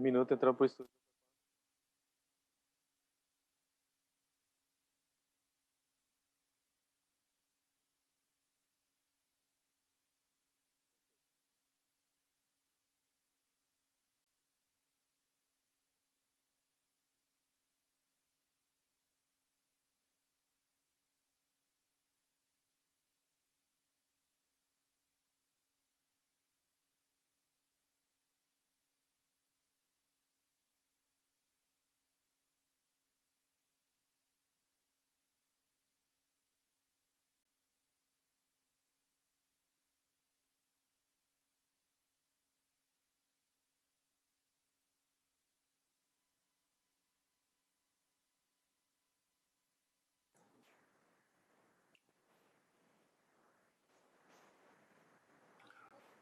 minuto entrar pro estúdio.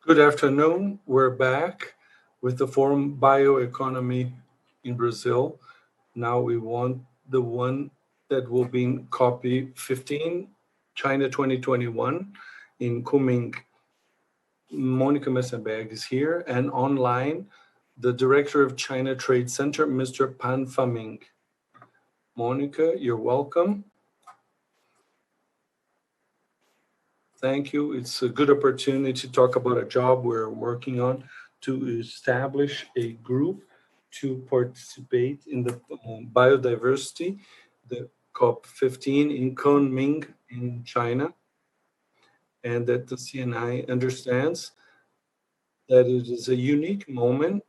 Good afternoon. We're back with the forum Bioeconomy in Brazil. Now we want the one that will be in copy 15, China 2021 in Kunming. Monica Messenberg is here, and online, the director of China Trade Center, Mr. Pan Faming. Monica, you're welcome. Thank you. It's a good opportunity to talk about a job we're working on to establish a group to participate in the biodiversity, the COP15 in Kunming in China, and that the CNI understands that it is a unique moment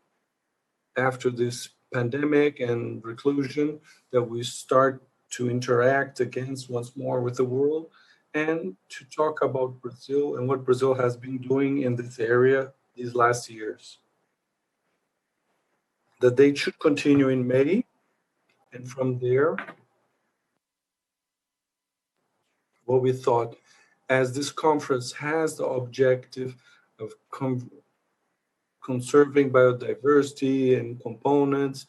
after this pandemic and reclusion that we start to interact against once more with the world and to talk about Brazil and what Brazil has been doing in this area these last years. The date should continue in May, and from there, what we thought, as this conference has the objective of conserving biodiversity and components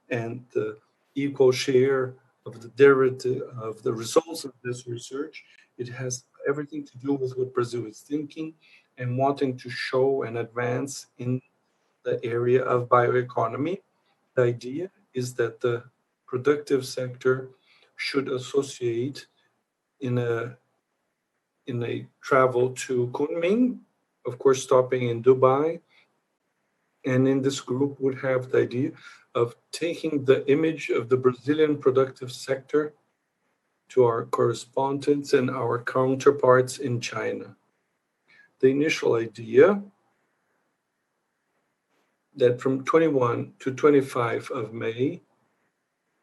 and the equal share of the derivative of the results of this research, it has everything to do with what Brazil is thinking and wanting to show and advance in the area of bioeconomy. The idea is that the productive sector should associate in a travel to Kunming, of course stopping in Dubai, and in this group would have the idea of taking the image of the Brazilian productive sector to our correspondents and our counterparts in China. The initial idea that from 21 to 25 of May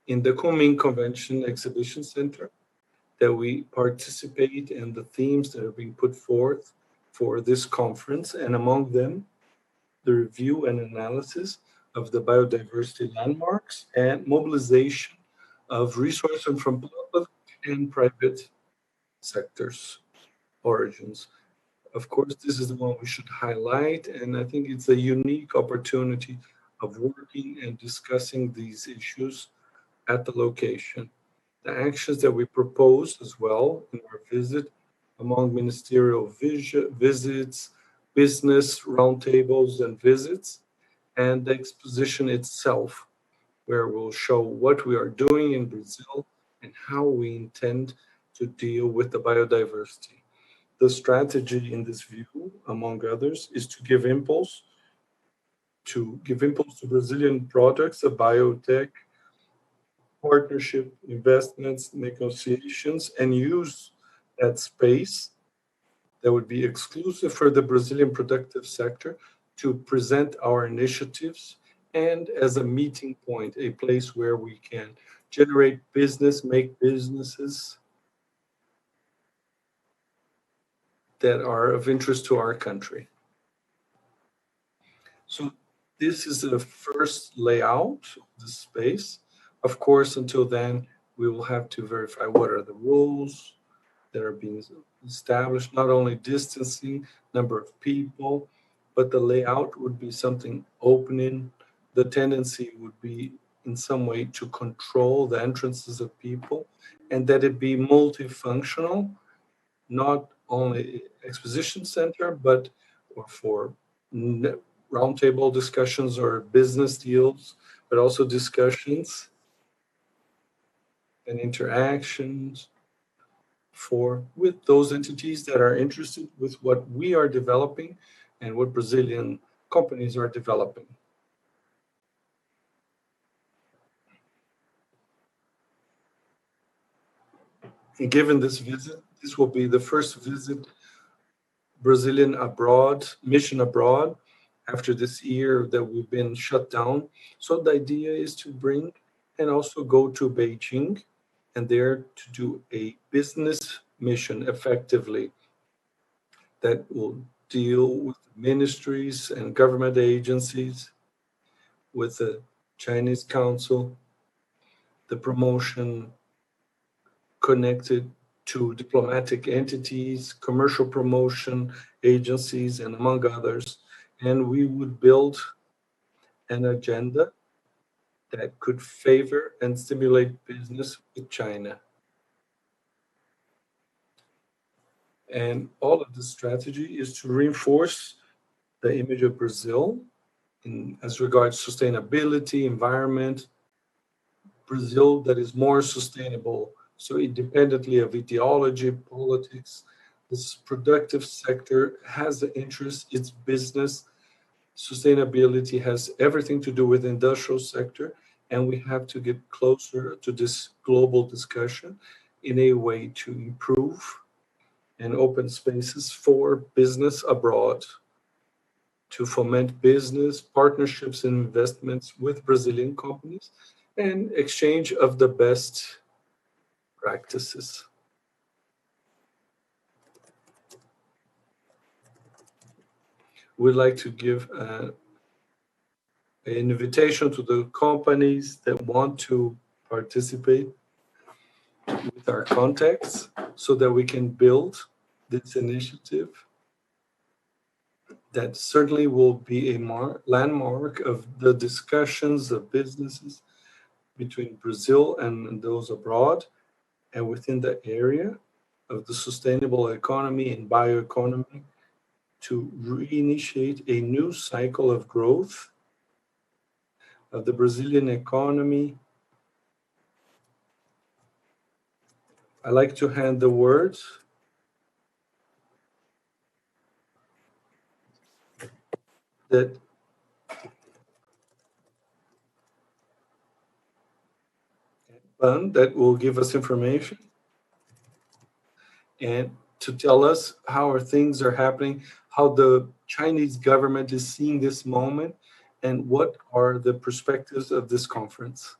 in the Kunming Convention Exhibition Center, that we participate in the themes that are being put forth for this conference, and among them, the review and analysis of the biodiversity landmarks and mobilization of resources from public and private sectors origins. Of course, this is the one we should highlight, and I think it's a unique opportunity of working and discussing these issues at the location. The actions that we propose as well in our visit, among ministerial visits, business roundtables and visits, and the exposition itself, where we'll show what we are doing in Brazil and how we intend to deal with the biodiversity. The strategy in this view, among others, is to give impulse to Brazilian products of biotech, partnership, investments, negotiations, and use that space that would be exclusive for the Brazilian productive sector to present our initiatives and as a meeting point, a place where we can generate business, make businesses that are of interest to our country. So this is the first layout of the space. Of course, until then, we will have to verify what are the rules that are being established, not only distancing, number of people, but the layout would be something opening. The tendency would be in some way to control the entrances of people and that it be multifunctional, not only exposition center, but for roundtable discussions or business deals, but also discussions and interactions with those entities that are interested with what we are developing and what Brazilian companies are developing. And given this visit, this will be the first visit Brazilian mission abroad after this year that we've been shut down. So the idea is to bring and also go to Beijing and there to do a business mission effectively that will deal with ministries and government agencies, with the Chinese Council, the promotion connected to diplomatic entities, commercial promotion agencies, and among others. And we would build an agenda that could favor and stimulate business with China. And all of this strategy is to reinforce the image of Brazil as regards sustainability, environment, Brazil that is more sustainable. So independently of ideology, politics, this productive sector has the interest, its business. Sustainability has everything to do with the industrial sector, and we have to get closer to this global discussion in a way to improve and open spaces for business abroad, to foment business, partnerships and investments with Brazilian companies, and exchange of the best practices. We'd like to give an invitation to the companies that want to participate with our contacts so that we can build this initiative that certainly will be a landmark of the discussions of businesses between Brazil and those abroad and within the area of the sustainable economy and bioeconomy to reinitiate a new cycle of growth of the Brazilian economy. I like to hand the word that will give us information and to tell us how things are happening, how the Chinese government is seeing this moment, and what are the perspectives of this conference.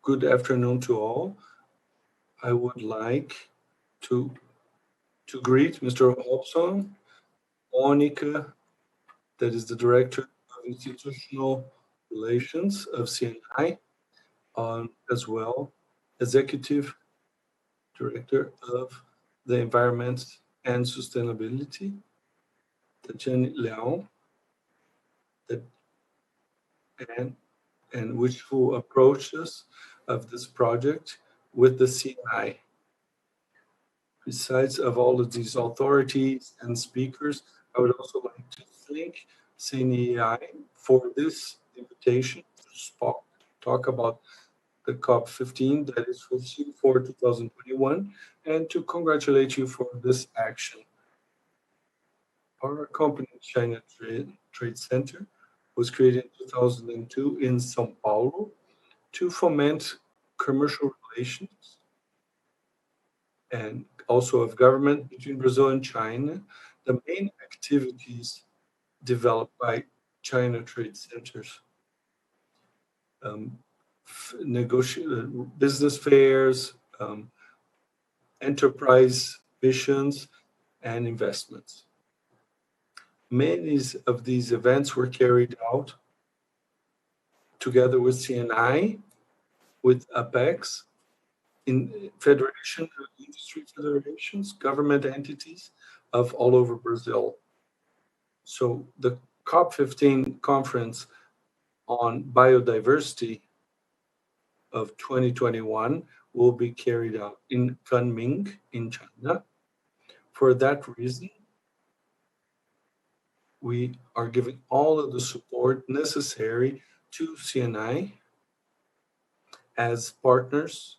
Good afternoon to all. I would like to greet Mr. Hobson, Monica, that is the Director of Institutional Relations of CNI, as well, Executive Director of the Environment and Sustainability, Tatiana Leão, and who approached us of this project with the CNI. Besides of all of these authorities and speakers, I would also like to thank CNI for this invitation to talk about the COP15 that is foreseen for 2021, and to congratulate you for this action. Our company, China Trade Center, was created in 2002 in São Paulo to foment commercial relations and also of government between Brazil and China. The main activities developed by China Trade Centers, business fairs, enterprise missions, and investments. Many of these events were carried out together with CNI, with APEX, in federation, industry federations, government entities of all over Brazil. So the COP15 conference on biodiversity of 2021 will be carried out in Kunming in China. For that reason, we are giving all of the support necessary to CNI as partners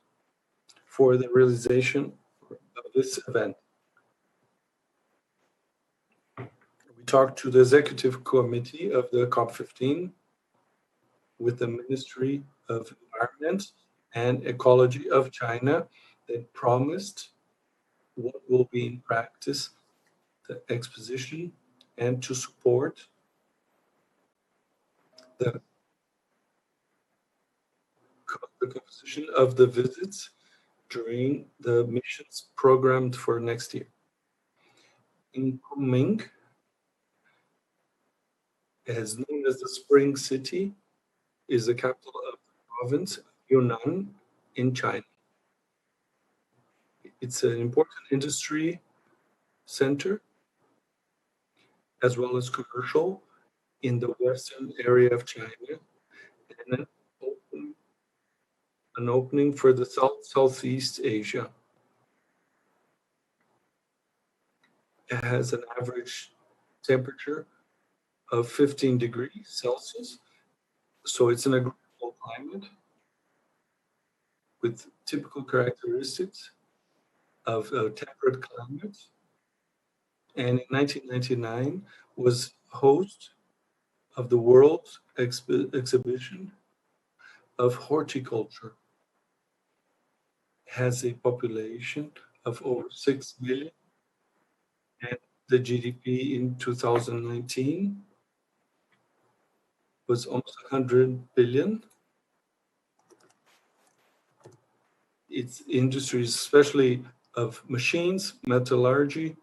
for the realization of this event. We talked to the executive committee of the COP15 with the Ministry of Environment and Ecology of China that promised what will be in practice the exposition and to support the composition of the visits during the missions programmed for next year. In Kunming, as known as the Spring City, is the capital of the province of Yunnan in China. It's an important industry center as well as commercial in the western area of China, and an opening for the Southeast Asia. It has an average temperature of 15 degrees Celsius, so it's an agreeable climate with typical characteristics of a temperate climate. And in 1999 was host of the World Exhibition of Horticulture. Has a population of over 6 million, and the GDP in 2019 was almost 100 billion. Its industries, especially of machines, metallurgy,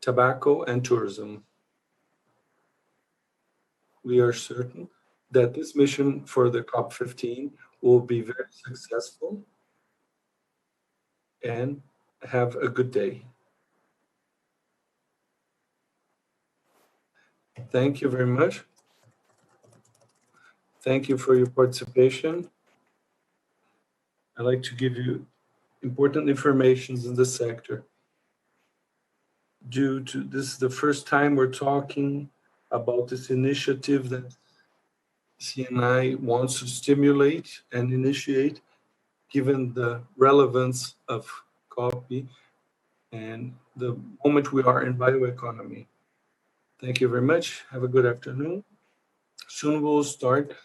tobacco, and tourism. We are certain that this mission for the COP15 will be very successful, and have a good day. Thank you very much. Thank you for your participation. I'd like to give you important information in the sector. Due to this is the first time we're talking about this initiative that CNI wants to stimulate and initiate, given the relevance of coffee and the moment we are in bioeconomy. Thank you very much. Have a good afternoon. Soon we'll start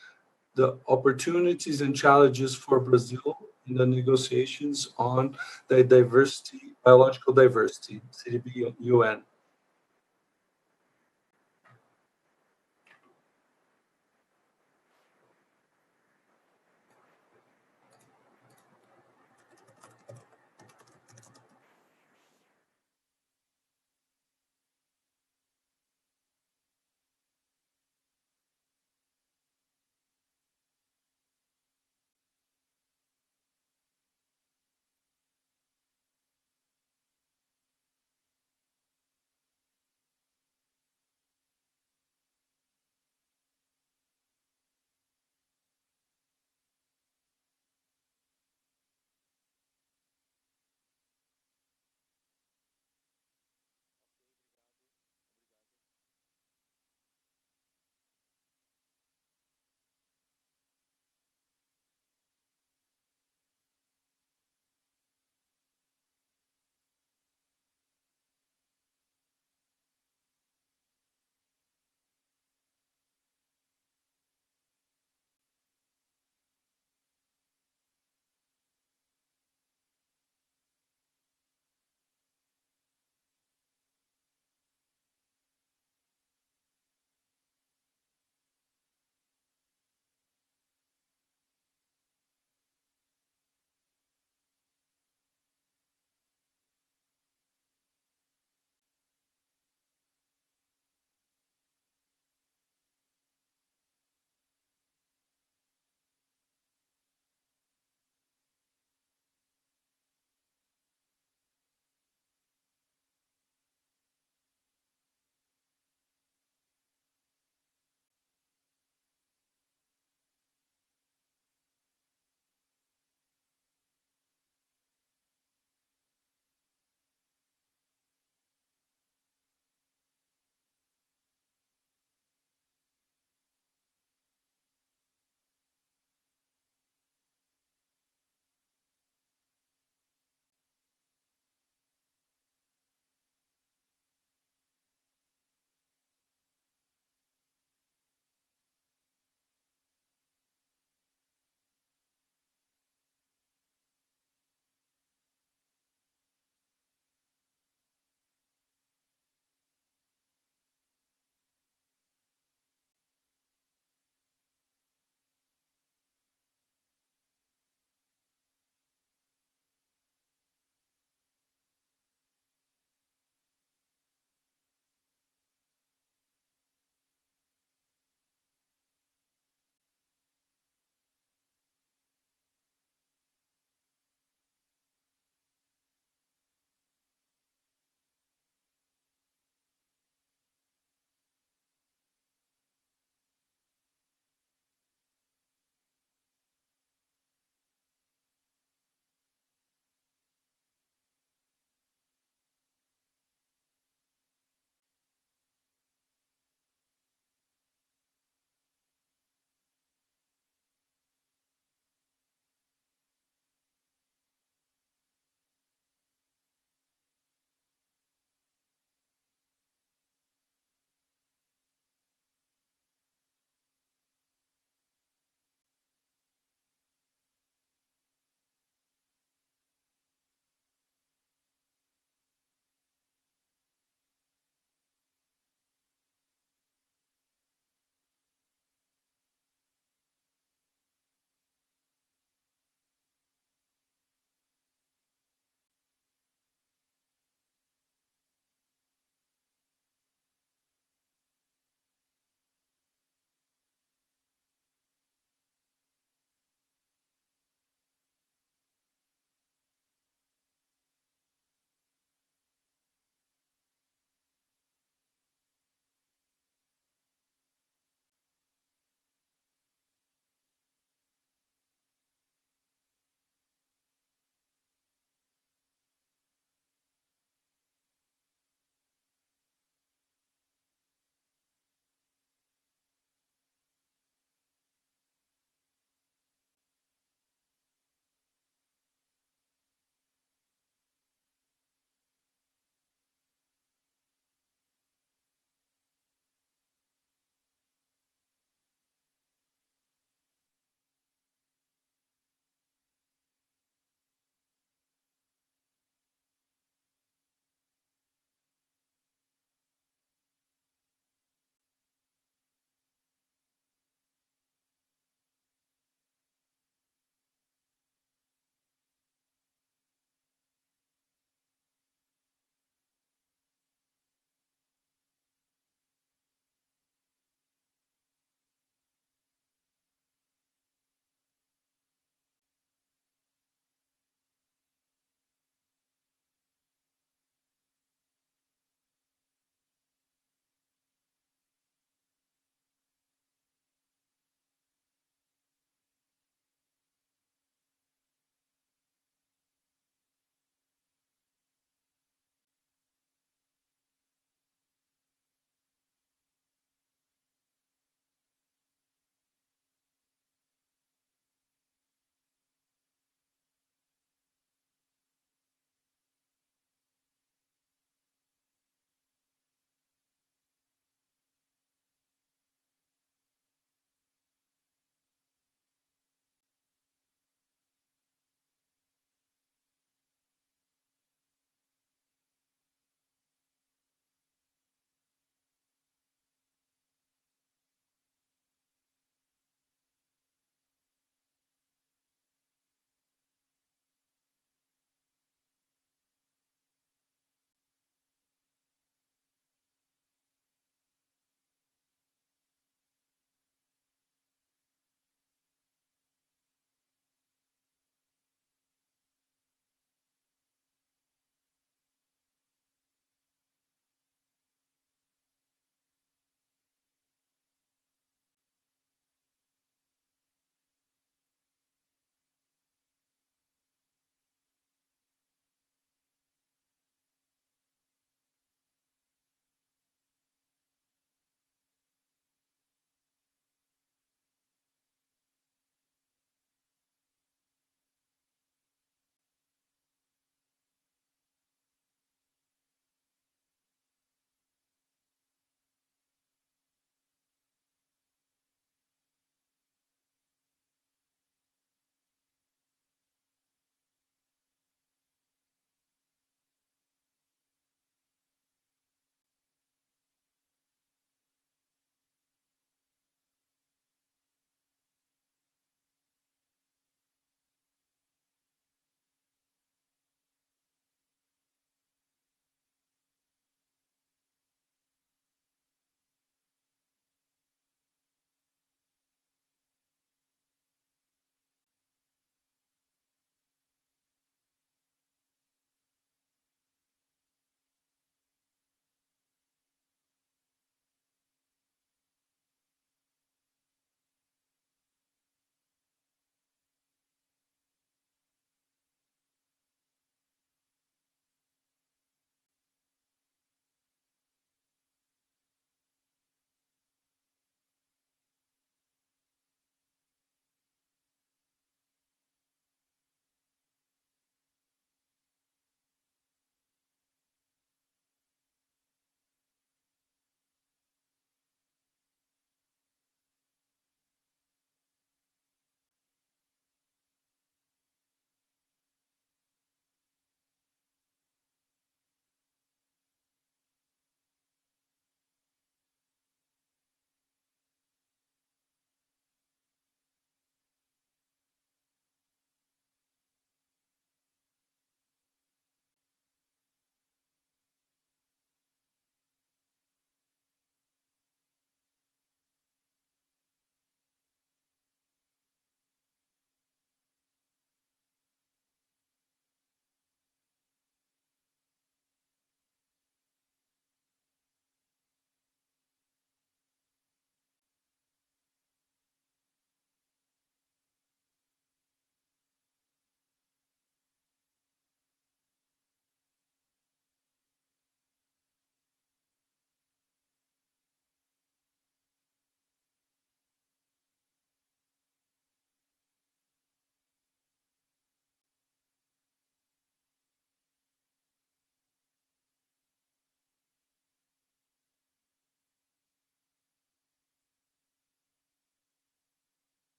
the opportunities and challenges for Brazil in the negotiations on the diversity, biological diversity, CDB UN.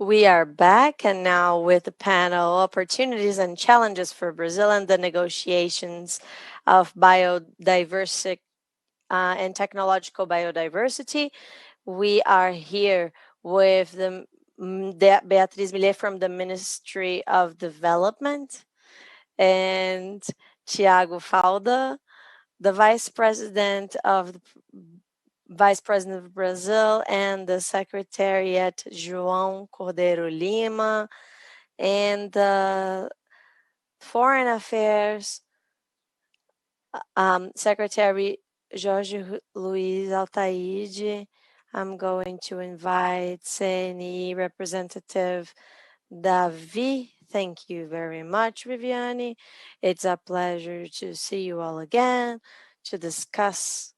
We are back, and now with the panel Opportunities and Challenges for Brazil and the Negotiations of Biodiversity and Technological Biodiversity. We are here with Beatriz Millet from the Ministry of Development and Tiago Falda, the Vice President of Brazil, and the Secretariat João Cordeiro Lima, and the Foreign Affairs Secretary Jorge Luiz Altaide. I'm going to invite CNE representative Davi. Thank you very much, Viviane. It's a pleasure to see you all again to discuss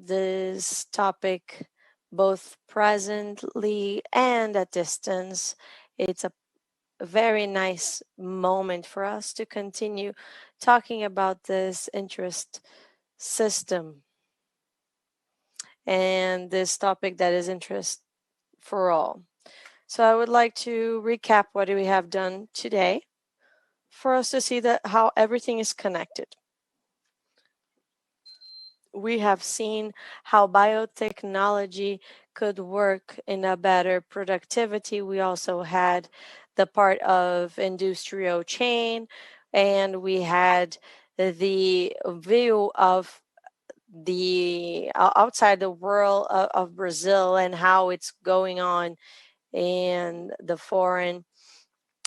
this topic both presently and at distance. It's a very nice moment for us to continue talking about this interest system and this topic that is interest for all. So I would like to recap what we have done today for us to see that how everything is connected. We have seen how biotechnology could work in a better productivity. We also had the part of industrial chain, and we had the view of the outside the world of Brazil and how it's going on in the foreign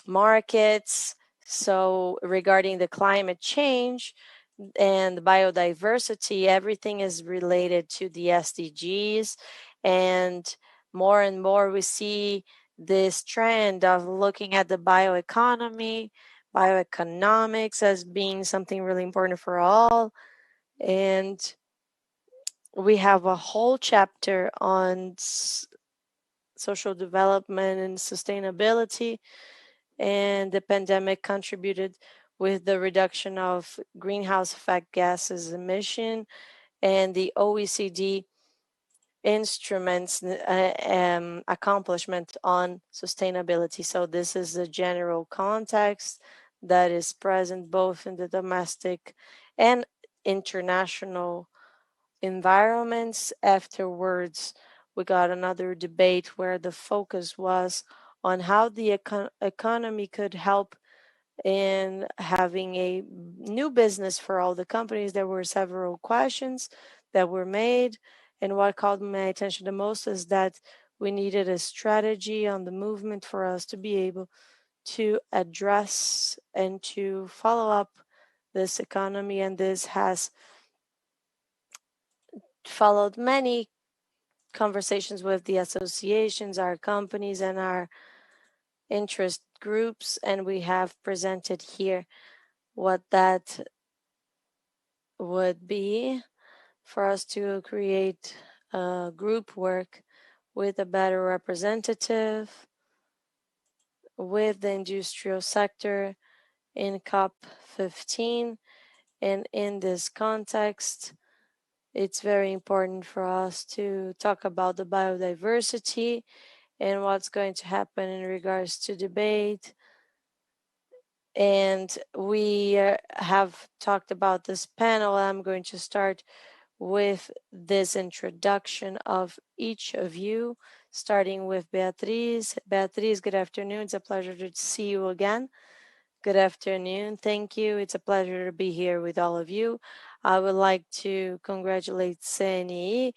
markets. So regarding the climate change and biodiversity, everything is related to the SDGs. And more we see this trend of looking at the bioeconomy, bioeconomics as being something really important for all. And we have a whole chapter on social development and sustainability, and the pandemic contributed with the reduction of greenhouse effect gases emission and the OECD instruments accomplishment on sustainability. So this is the general context that is present both in the domestic and international environments. Afterwards, we got another debate where the focus was on how the economy could help in having a new business for all the companies. There were several questions that were made, and what caught my attention the most is that we needed a strategy on the movement for us to be able to address and to follow up this economy, and this has followed many conversations with the associations, our companies, and our interest groups, and we have presented here what that would be for us to create group work with a better representative with the industrial sector in COP15. And in this context, it's very important for us to talk about the biodiversity and what's going to happen in regards to debate. And we have talked about this panel. I'm going to start with this introduction of each of you, starting with Beatriz. Beatriz, good afternoon. It's a pleasure to see you again. Good afternoon. Thank you. It's a pleasure to be here with all of you. I would like to congratulate CNE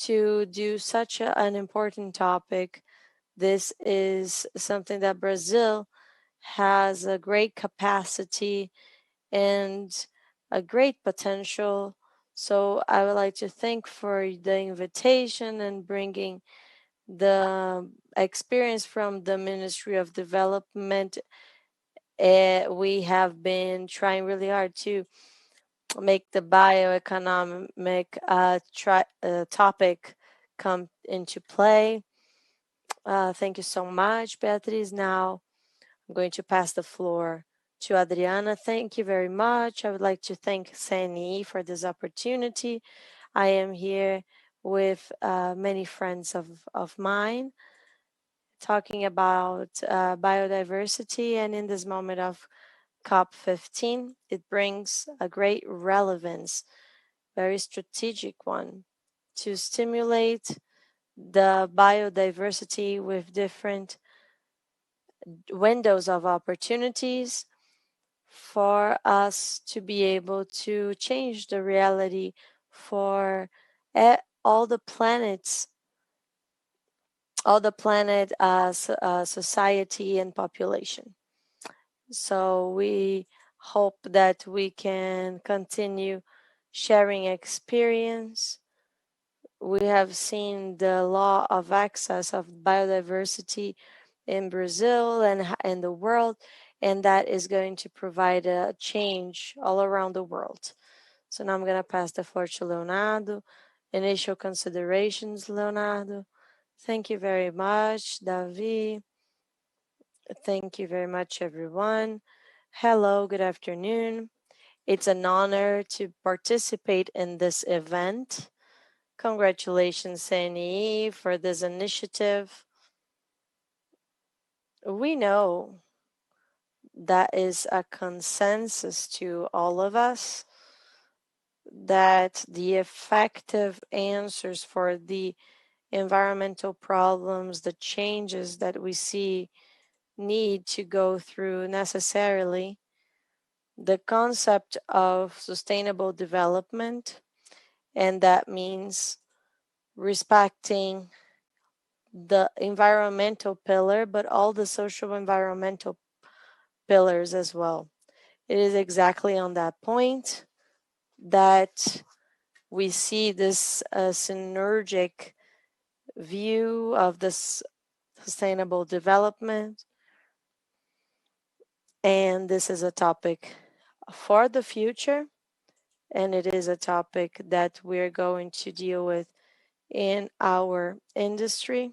to do such an important topic. This is something that Brazil has a great capacity and a great potential. So I would like to thank for the invitation and bringing the experience from the Ministry of Development. We have been trying really hard to make the bioeconomic topic come into play. Thank you so much, Beatriz. Now I'm going to pass the floor to Adriana. Thank you very much. I would like to thank CNE for this opportunity. I am here with many friends of mine, talking about biodiversity, and in this moment of COP15, it brings a great relevance, very strategic one, to stimulate the biodiversity with different windows of opportunities for us to be able to change the reality for all the planets, all the planet society and population. So we hope that we can continue sharing experience. We have seen the law of access of biodiversity in Brazil and in the world, and that is going to provide a change all around the world. So now I'm going to pass the floor to Leonardo. Initial considerations, Leonardo. Thank you very much, Davi. Thank you very much, everyone. Hello, good afternoon. It's an honor to participate in this event. Congratulations, CNE, for this initiative. We know that is a consensus to all of us that the effective answers for the environmental problems, the changes that we see need to go through necessarily the concept of sustainable development, and that means respecting the environmental pillar, but all the social environmental pillars as well. It is exactly on that point that we see this synergic view of this sustainable development. And this is a topic for the future, and it is a topic that we're going to deal with in our industry.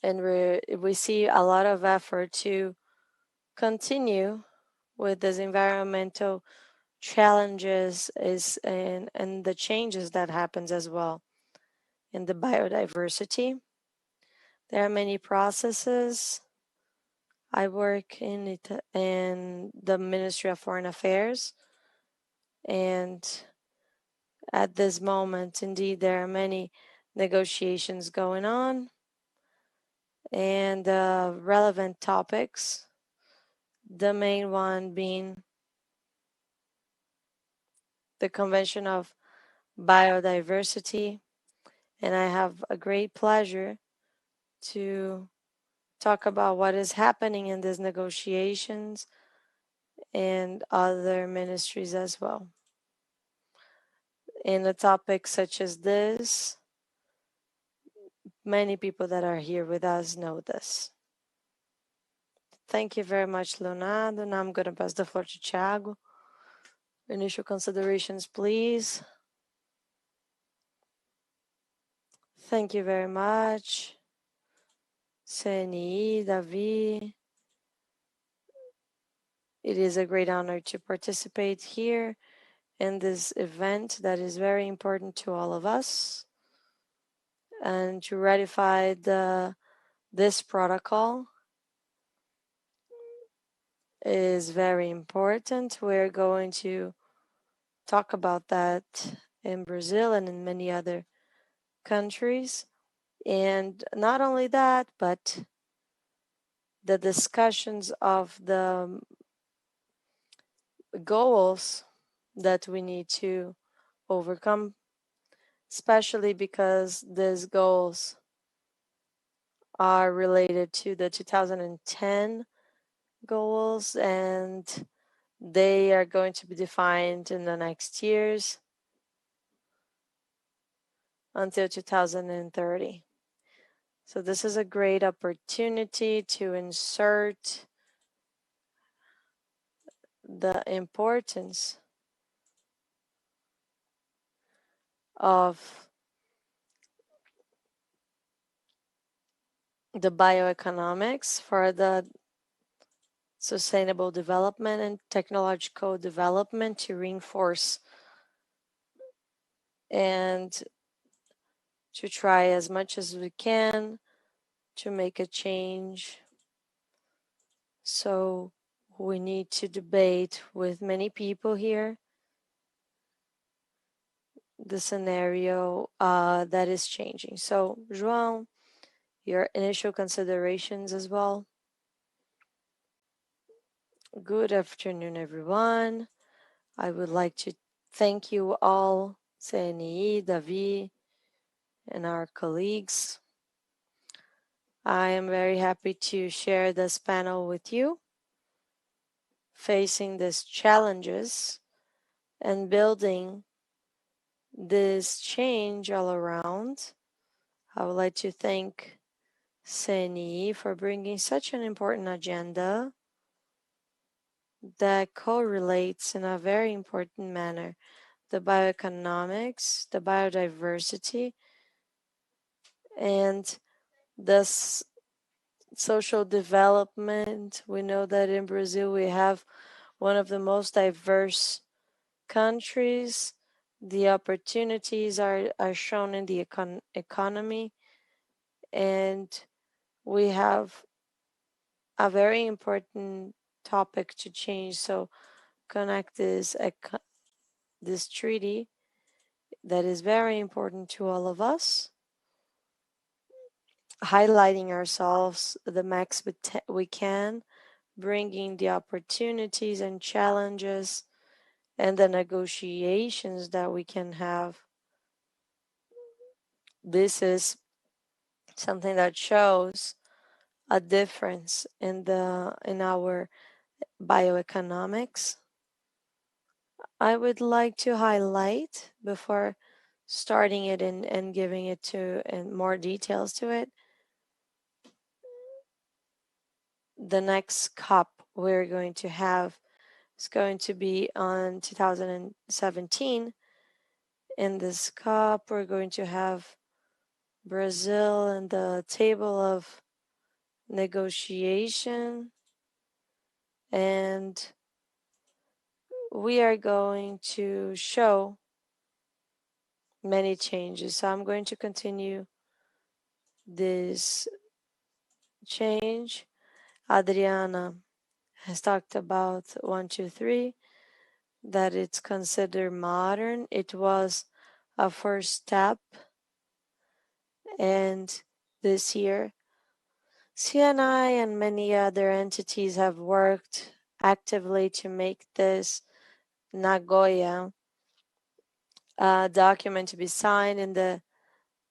And we see a lot of effort to continue with these environmental challenges and the changes that happens as well in the biodiversity. There are many processes. I work in the Ministry of Foreign Affairs, and at this moment, indeed, there are many negotiations going on and relevant topics. The main one being the Convention of Biodiversity, and I have a great pleasure to talk about what is happening in these negotiations and other ministries as well. In a topic such as this, many people that are here with us know this. Thank you very much, Leonardo. Now I'm going to pass the floor to Thiago. Initial considerations, please. Thank you very much. CNE, Davi. It is a great honor to participate here in this event that is very important to all of us, and to ratify this protocol is very important. We're going to talk about that in Brazil and in many other countries. And not only that, but the discussions of the goals that we need to overcome, especially because these goals are related to the 2010 goals, and they are going to be defined in the next years until 2030. So this is a great opportunity to insert the importance of the bioeconomics for the sustainable development and technological development to reinforce and to try as much as we can to make a change. So we need to debate with many people here the scenario that is changing. So, João, your initial considerations as well. Good afternoon, everyone. I would like to thank you all, CNE, Davi, and our colleagues. I am very happy to share this panel with you, facing these challenges and building this change all around. I would like to thank CNE for bringing such an important agenda that correlates in a very important manner the bioeconomics, the biodiversity, and the social development. We know that in Brazil we have one of the most diverse countries. The opportunities are shown in the economy, and we have a very important topic to change. So connect this treaty that is very important to all of us, highlighting ourselves the max we can, bringing the opportunities and challenges and the negotiations that we can have. This is something that shows a difference in our bioeconomics. I would like to highlight before starting it and giving it to and more details to it. The next COP we're going to have is going to be on 2017. In this COP, we're going to have Brazil and the table of negotiation, and we are going to show many changes. So I'm going to continue this change. Adriana has talked about 123, that it's considered modern. It was a first step, and this year CNI and many other entities have worked actively to make this Nagoya document to be signed. In the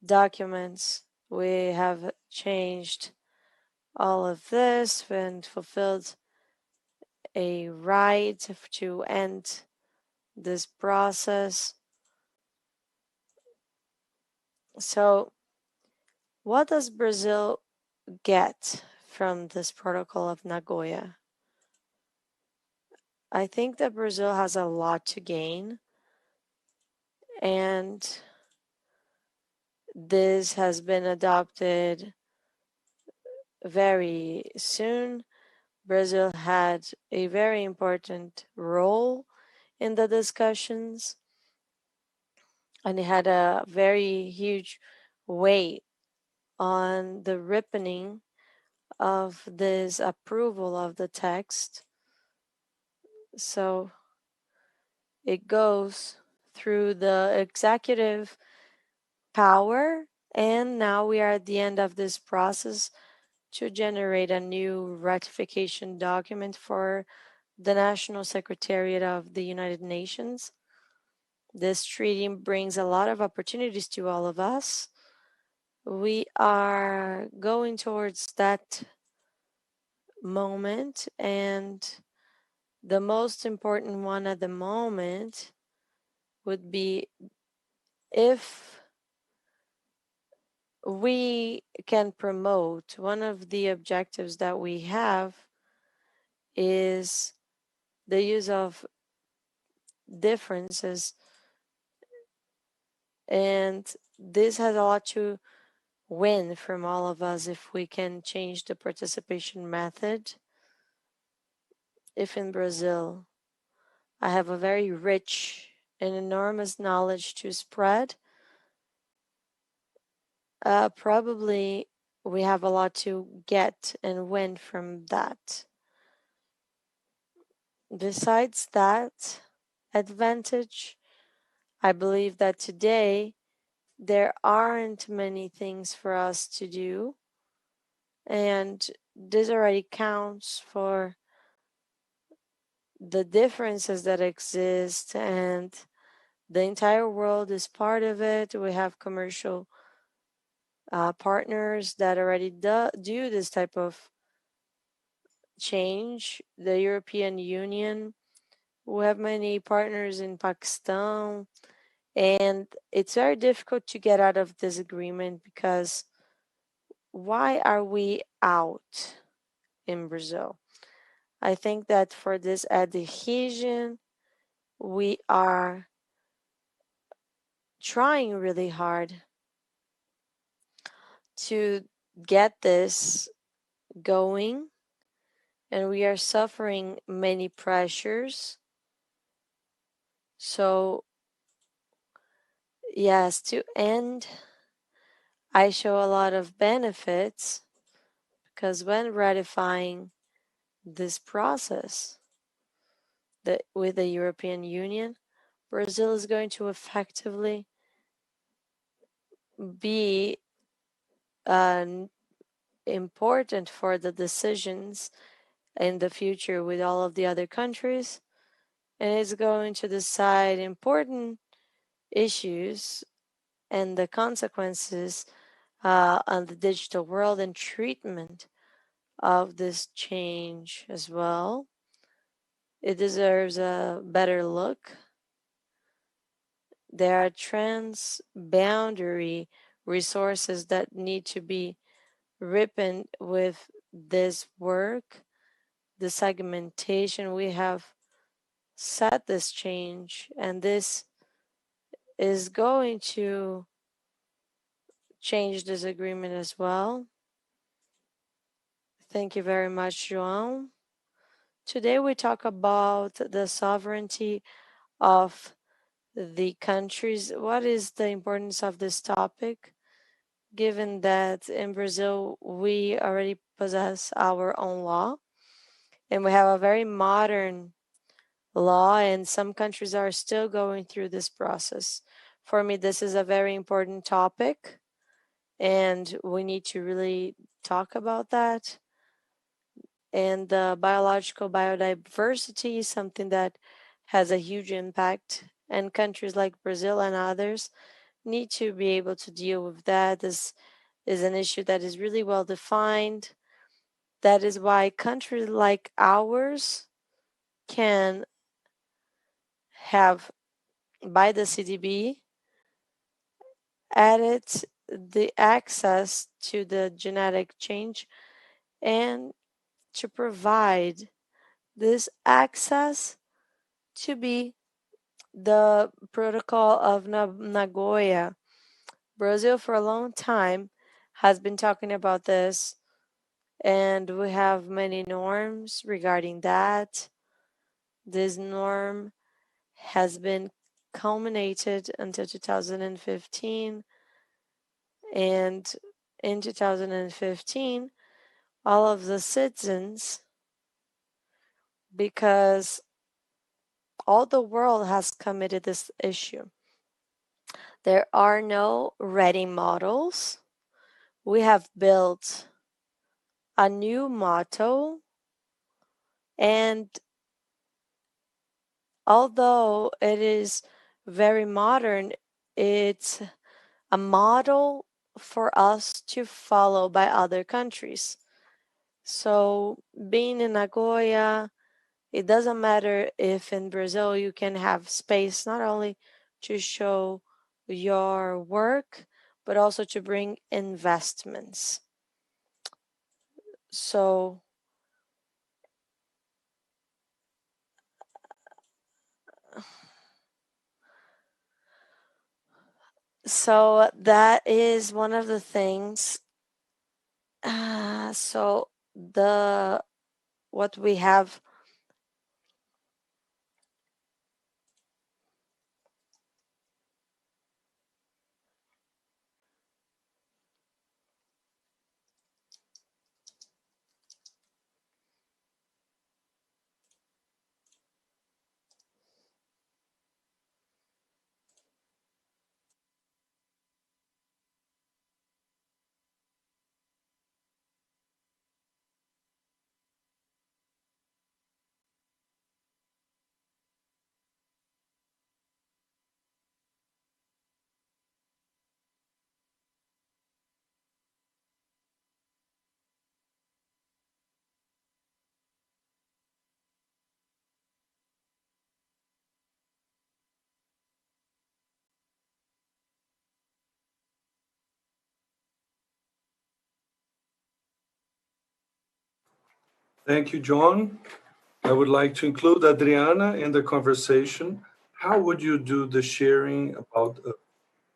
documents, we have changed all of this and fulfilled a right to end this process. So, what does Brazil get from this Protocol of Nagoya? I think that Brazil has a lot to gain, and this has been adopted very soon. Brazil had a very important role in the discussions, and it had a very huge weight on the ripening of this approval of the text. So it goes through the executive power, and now we are at the end of this process to generate a new ratification document for the National Secretariat of the United Nations. This treaty brings a lot of opportunities to all of us. We are going towards that moment, and the most important one at the moment would be if we can promote one of the objectives that we have is the use of differences, and this has a lot to win from all of us if we can change the participation method. If in Brazil I have a very rich and enormous knowledge to spread, probably we have a lot to get and win from that. Besides that advantage, I believe that today there aren't many things for us to do, and this already counts for the differences that exist, and the entire world is part of it. We have commercial partners that already do this type of change. The European Union, we have many partners in Pakistan, and it's very difficult to get out of this agreement because why are we out in Brazil? I think that for this adhesion, we are trying really hard to get this going, and we are suffering many pressures. So, yes, to end, I show a lot of benefits because when ratifying this process with the European Union, Brazil is going to effectively be uh, important for the decisions in the future with all of the other countries, and it's going to decide important issues and the consequences on the digital world and treatment of this change as well. It deserves a better look. There are transboundary resources that need to be ripened with this work. The segmentation, we have set this change, and this is going to change this agreement as well. Thank you very much, João. Today we talk about the sovereignty of the countries. What is the importance of this topic, given that in Brazil we already possess our own law and we have a very modern law, and some countries are still going through this process? For me, this is a very important topic, and we need to really talk about that. And the biological biodiversity is something that has a huge impact, and countries like Brazil and others need to be able to deal with that. This is an issue that is really well defined. That is why countries like ours can have, by the CDB, added the access to the genetic change and to provide this access to be the Protocol of Nagoya. Brazil, for a long time, has been talking about this, and we have many norms regarding that. This norm has been culminated until 2015, and in 2015, all of the citizens, because all the world has committed this issue. There are no ready models. We have built a new motto, and although it is very modern, it's a model for us to follow by other countries. So, being in Nagoya, it doesn't matter if in Brazil you can have space not only to show your work, but also to bring investments. So, that is one of the things. So the what we have, Thank you, John. I would like to include Adriana in the conversation. How would you do the sharing about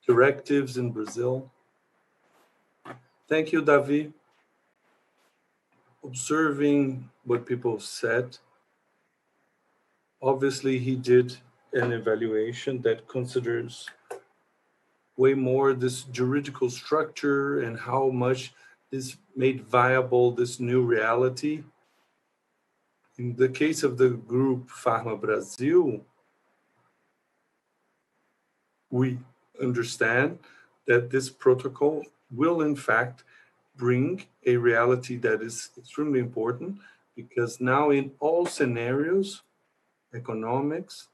directives in Brazil? Thank you, Davi. Observing what people said, obviously he did an evaluation that considers way more this juridical structure and how much this made viable this new reality. In the case of the group Pharma Brazil, we understand that this protocol will in fact bring a reality that is extremely important, because now in all scenarios, economics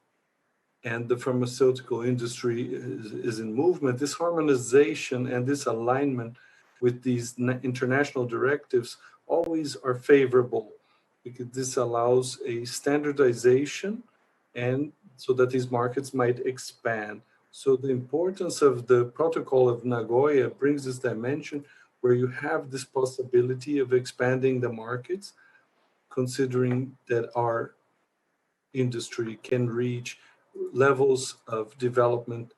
and the pharmaceutical industry is in movement. This harmonization and this alignment with these international directives always are favorable, because this allows a standardization and so that these markets might expand. So the importance of the Protocol of Nagoya brings this dimension where you have this possibility of expanding the markets, considering that our industry can reach levels of development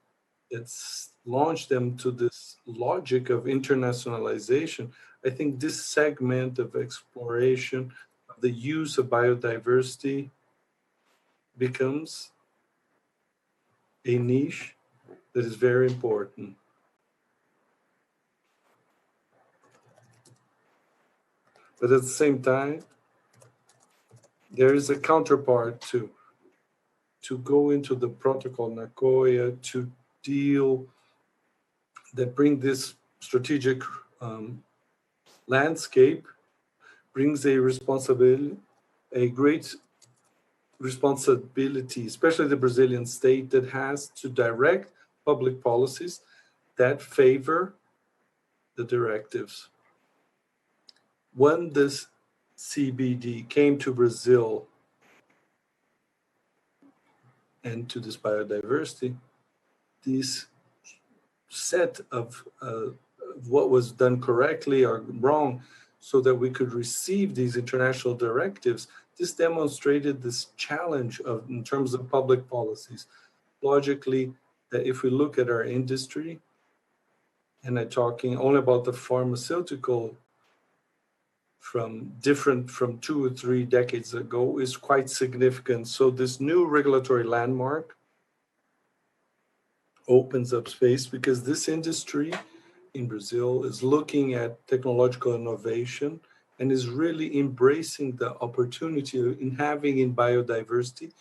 that's launched them to this logic of internationalization. I think this segment of exploration of the use of biodiversity becomes a niche that is very important. But at the same time, there is a counterpart to go into the Protocol Nagoya to deal that bring this strategic landscape, brings a responsibility, a great responsibility, especially the Brazilian state, that has to direct public policies that favor the directives. When this CBD came to Brazil and to this biodiversity, this set of what was done correctly or wrong so that we could receive these international directives, this demonstrated this challenge of in terms of public policies. Logically, that if we look at our industry, and I'm talking only about the pharmaceutical from 2 or 3 decades ago, is quite significant. So this new regulatory landmark opens up space, because this industry in Brazil is looking at technological innovation and is really embracing the opportunity in having in biodiversity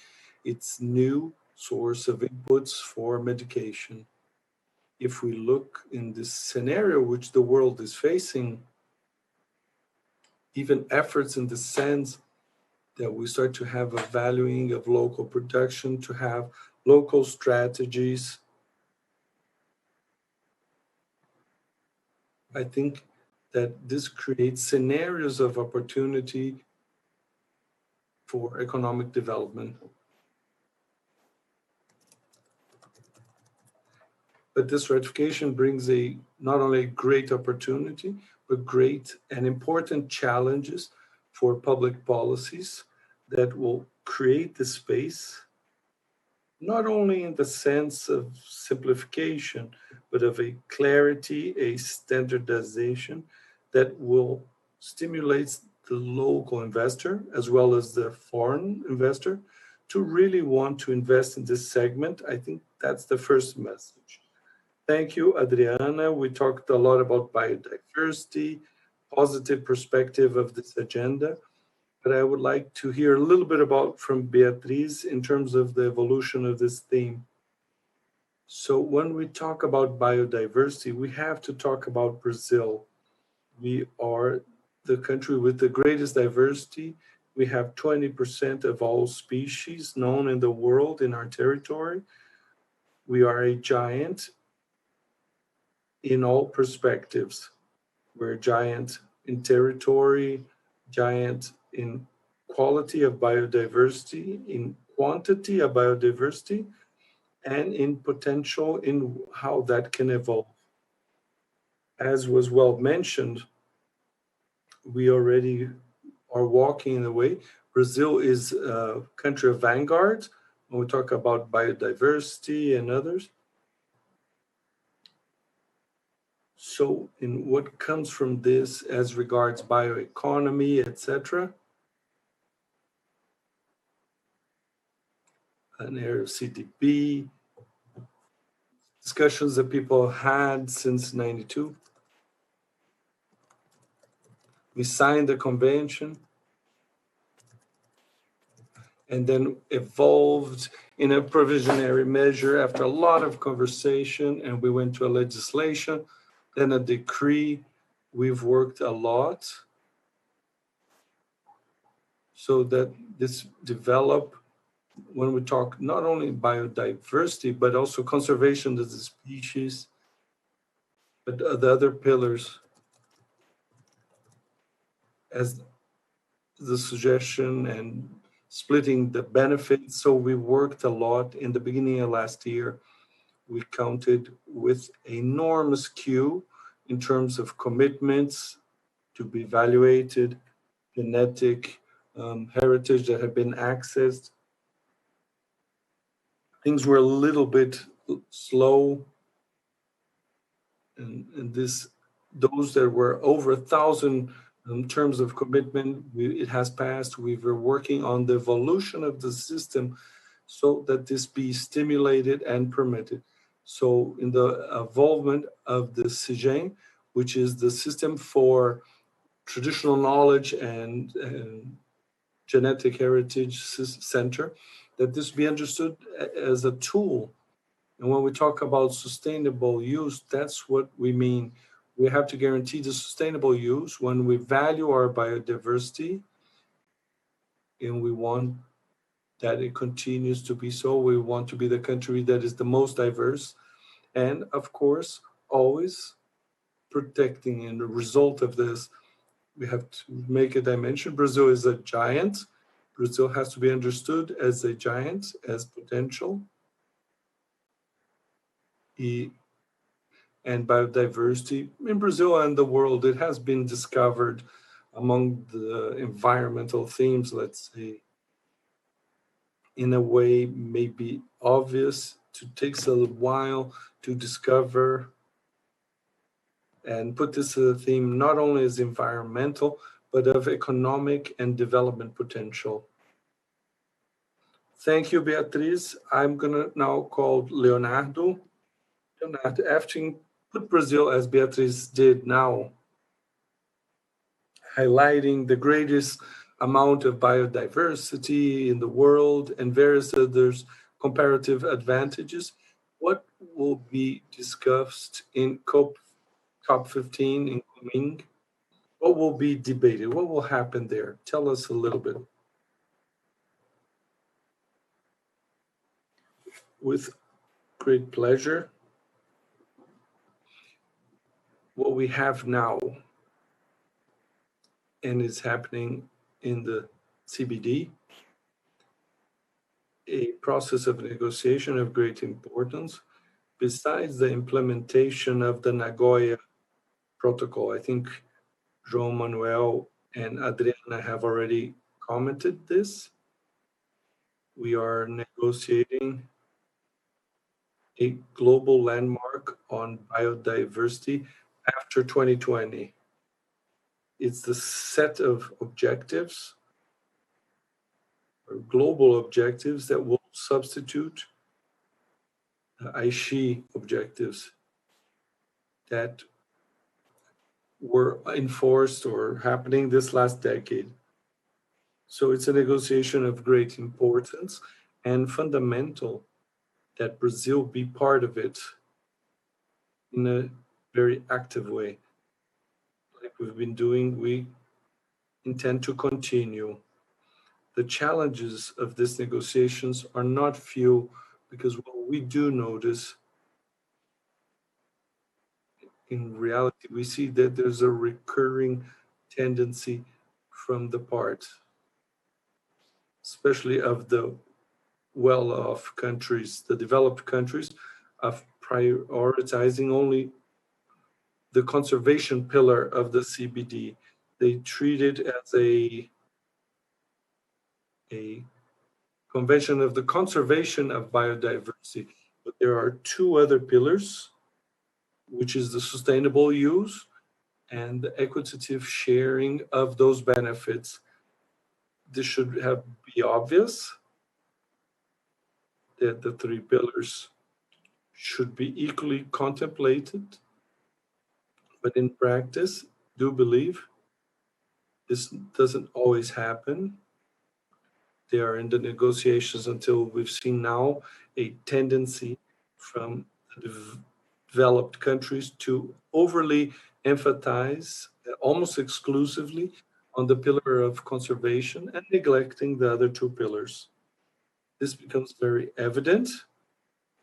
its new source of inputs for medication. If we look in this scenario which the world is facing, even efforts in the sense that we start to have a valuing of local production, to have local strategies, I think that this creates scenarios of opportunity for economic development. But this ratification brings not only a great opportunity, but great and important challenges for public policies that will create the space, not only in the sense of simplification, but of a clarity, a standardization that will stimulate the local investor as well as the foreign investor to really want to invest in this segment. I think that's the first message. Thank you, Adriana. We talked a lot about biodiversity, positive perspective of this agenda, but I would like to hear a little bit about from Beatriz in terms of the evolution of this theme. So when we talk about biodiversity, we have to talk about Brazil. We are the country with the greatest diversity. We have 20% of all species known in the world in our territory. We are a giant in all perspectives. We're a giant in territory, giant in quality of biodiversity, in quantity of biodiversity, and in potential in how that can evolve. As was well mentioned, we already are walking in the way. Brazil is a country of vanguard when we talk about biodiversity and others. So in what comes from this as regards bioeconomy, etc., an area of CDP, discussions that people had since 92. We signed the convention and then evolved in a provisionary measure after a lot of conversation, and we went to a legislation, then a decree. We've worked a lot so that this develop, when we talk not only biodiversity, but also conservation of the species, but the other pillars, as the suggestion and splitting the benefits. So we worked a lot in the beginning of last year. We counted with enormous queue in terms of commitments to be evaluated, genetic heritage that had been accessed. Things were a little bit slow, and those that were over 1,000 terms of commitment, it has passed. We were working on the evolution of the system so that this be stimulated and permitted. So in the involvement of the SIGEM, which is the System for Traditional Knowledge and Genetic Heritage Center, that this be understood as a tool. And when we talk about sustainable use, that's what we mean. We have to guarantee the sustainable use when we value our biodiversity, and we want that it continues to be so. We want to be the country that is the most diverse, and of course, always protecting. And the result of this, we have to make a dimension. Brazil is a giant. Brazil has to be understood as a giant, as potential. And biodiversity in Brazil and the world, it has been discovered among the environmental themes, let's say, in a way maybe obvious, to takes a while to discover and put this as a theme not only as environmental, but of economic and development potential. Thank you, Beatriz. I'm gonna now call Leonardo. Leonardo, after you put Brazil as Beatriz did now, highlighting the greatest amount of biodiversity in the world and various others comparative advantages, what will be discussed in COP15 in Kunming? What will be debated? What will happen there? Tell us a little bit. With great pleasure. What we have now and is happening in the CBD, a process of negotiation of great importance, besides the implementation of the Nagoya Protocol. I think João Manuel and Adriana have already commented this. We are negotiating a global landmark on biodiversity after 2020. It's the set of objectives, or global objectives, that will substitute the Aichi objectives that were enforced or happening this last decade. So it's a negotiation of great importance and fundamental that Brazil be part of it in a very active way. Like we've been doing, we intend to continue. The challenges of these negotiations are not few, because what we do notice, in reality, we see that there's a recurring tendency from the part, especially of the well-off countries, the developed countries, of prioritizing only the conservation pillar of the CBD. They treat it as a a convention of the conservation of biodiversity. But there are two other pillars, which is the sustainable use and the equitative sharing of those benefits. This should be obvious that the three pillars should be equally contemplated, but in practice, do believe this doesn't always happen. They are in the negotiations until we've seen now a tendency from the developed countries to overly emphasize almost exclusively on the pillar of conservation and neglecting the other two pillars. This becomes very evident.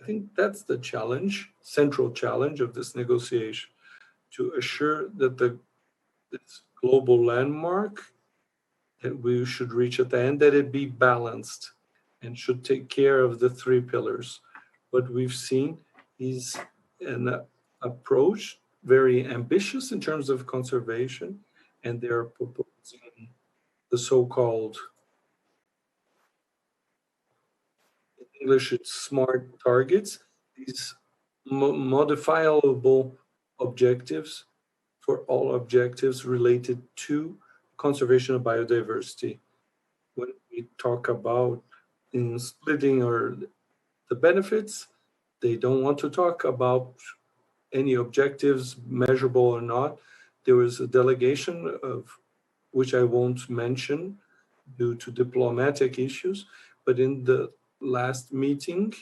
I think that's the challenge, central challenge of this negotiation, to assure that this global landmark that we should reach at the end, that it be balanced and should take care of the three pillars. What we've seen is an approach very ambitious in terms of conservation, and they are proposing the so-called, in English it's smart targets, these modifiable objectives for all objectives related to conservation of biodiversity. When we talk about in splitting or the benefits, they don't want to talk about any objectives, measurable or not. There was a delegation of which I won't mention due to diplomatic issues, but in the last meeting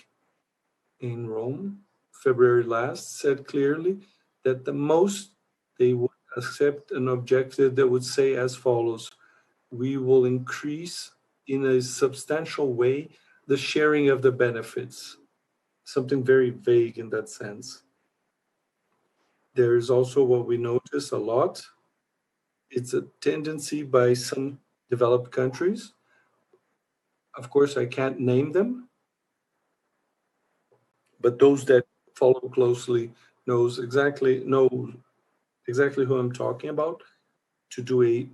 in Rome, February last, said clearly that the most they would accept an objective that would say as follows: we will increase in a substantial way the sharing of the benefits, something very vague in that sense. There is also what we notice a lot. It's a tendency by some developed countries. Of course, I can't name them, but those that follow closely know exactly who I'm talking about, to do a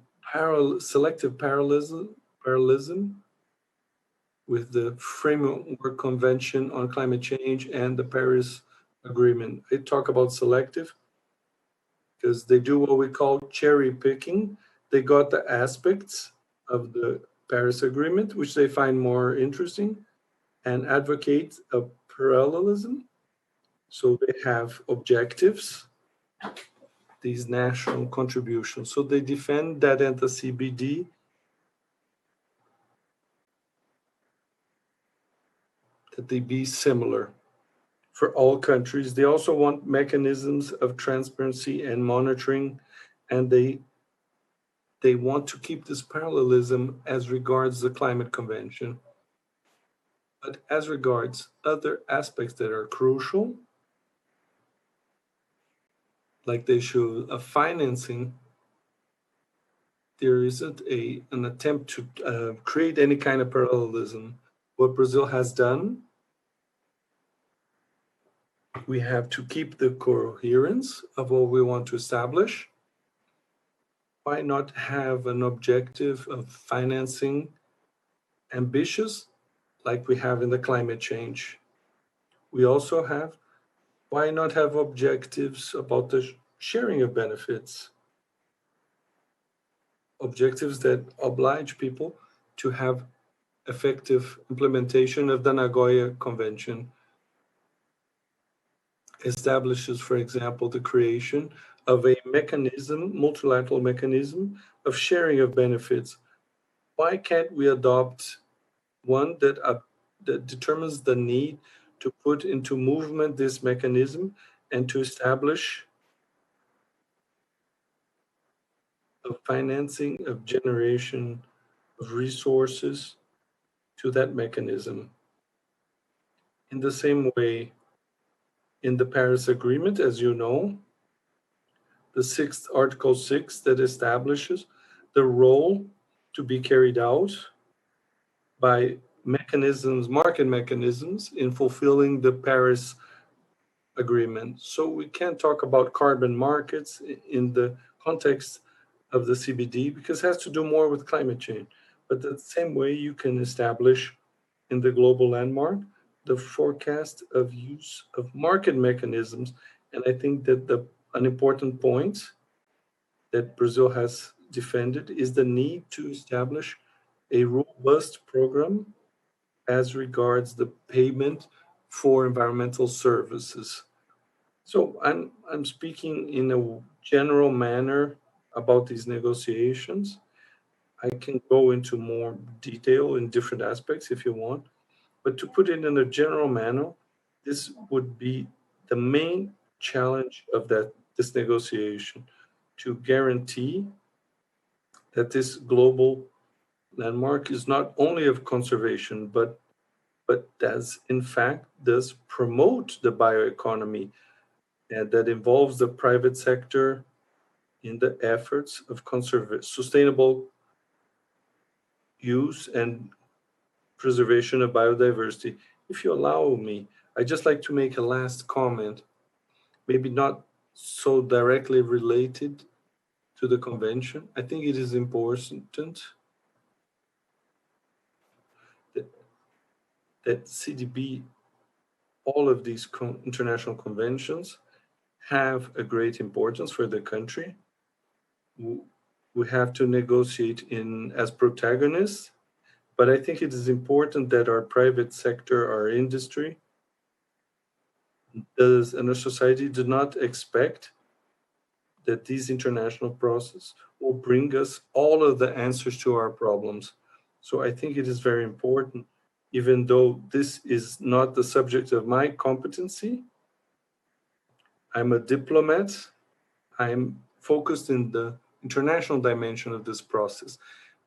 selective parallelism with the Framework Convention on Climate Change and the Paris Agreement. I talk about selective because they do what we call cherry picking. They got the aspects of the Paris Agreement, which they find more interesting, and advocate a parallelism. So they have objectives, these national contributions. So they defend that at the CBD, that they be similar for all countries. They also want mechanisms of transparency and monitoring, and they want to keep this parallelism as regards the climate convention. But as regards other aspects that are crucial, like the issue of financing, there isn't an attempt to create any kind of parallelism. What Brazil has done, we have to keep the coherence of what we want to establish. Why not have an objective of financing ambitious like we have in the climate change? We also have, why not have objectives about the sharing of benefits? Objectives that oblige people to have effective implementation of the Nagoya Convention. Establishes, for example, the creation of a mechanism, multilateral mechanism of sharing of benefits. Why can't we adopt one that determines the need to put into movement this mechanism and to establish a financing of generation of resources to that mechanism? In the same way, in the Paris Agreement, as you know, the Article 6 that establishes the role to be carried out by mechanisms, market mechanisms, in fulfilling the Paris Agreement. So we can't talk about carbon markets in the context of the CBD because it has to do more with climate change. But the same way you can establish in the global landmark the forecast of use of market mechanisms. And I think that an important point that Brazil has defended is the need to establish a robust program as regards the payment for environmental services. So I'm speaking in a general manner about these negotiations. I can go into more detail in different aspects if you want, but to put it in a general manner, this would be the main challenge of this negotiation, to guarantee that this global landmark is not only of conservation, but does in fact does promote the bioeconomy, and that involves the private sector in the efforts of sustainable use and preservation of biodiversity. If you allow me, I'd just like to make a last comment, maybe not so directly related to the convention. I think it is important that, that CDB, all of these international conventions, have a great importance for the country. We have to negotiate in as protagonists, but I think it is important that our private sector, our industry, does and our society do not expect that these international processes will bring us all of the answers to our problems. So I think it is very important, even though this is not the subject of my competency. I'm a diplomat. I'm focused in the international dimension of this process.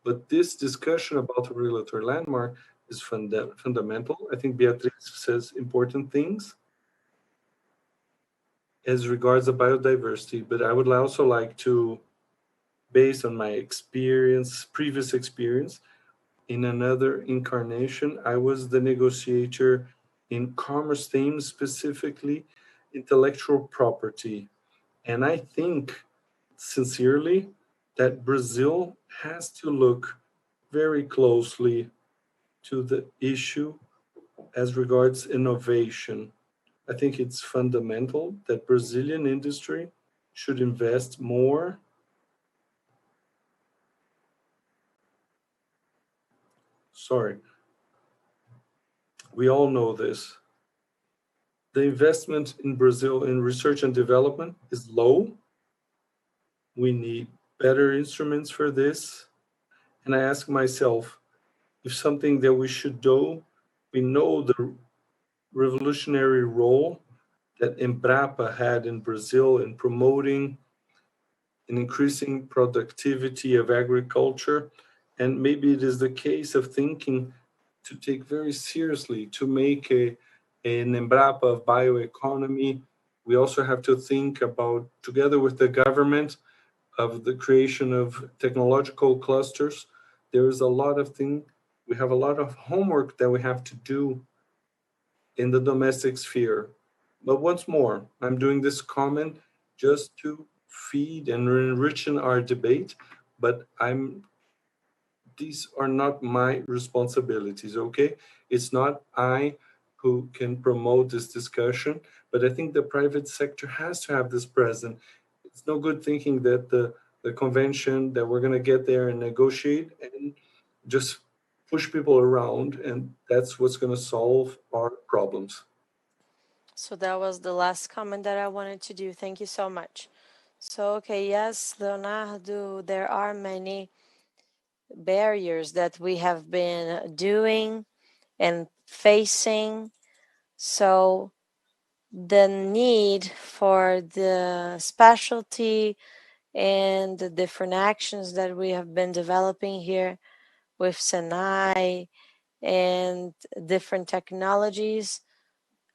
But this discussion about the regulatory landmark is fundamental. I think Beatriz says important things as regards the biodiversity, but I would also like to, based on my experience, previous experience, in another incarnation, I was the negotiator in commerce themes, specifically intellectual property. And I think sincerely that Brazil has to look very closely to the issue as regards innovation. I think it's fundamental that Brazilian industry should invest more. Sorry, we all know this. The investment in Brazil in research and development is low. We need better instruments for this. And I ask myself if something that we should do, we know the revolutionary role that Embrapa had in Brazil in promoting and increasing productivity of agriculture. And maybe it is the case of thinking to take very seriously to make an Embrapa of bioeconomy. We also have to think about, together with the government, of the creation of technological clusters. There is a lot of things, we have a lot of homework that we have to do in the domestic sphere. But once more, I'm doing this comment just to feed and enrich our debate, but these are not my responsibilities, okay? It's not I who can promote this discussion, but I think the private sector has to have this present. It's no good thinking that the convention, that we're gonna get there and negotiate and just push people around, and that's what's gonna solve our problems. So that was the last comment that I wanted to do. Thank you so much. So, okay, yes, Leonardo, there are many barriers that we have been doing and facing. So, the need for the specialty and the different actions that we have been developing here with Senai and different technologies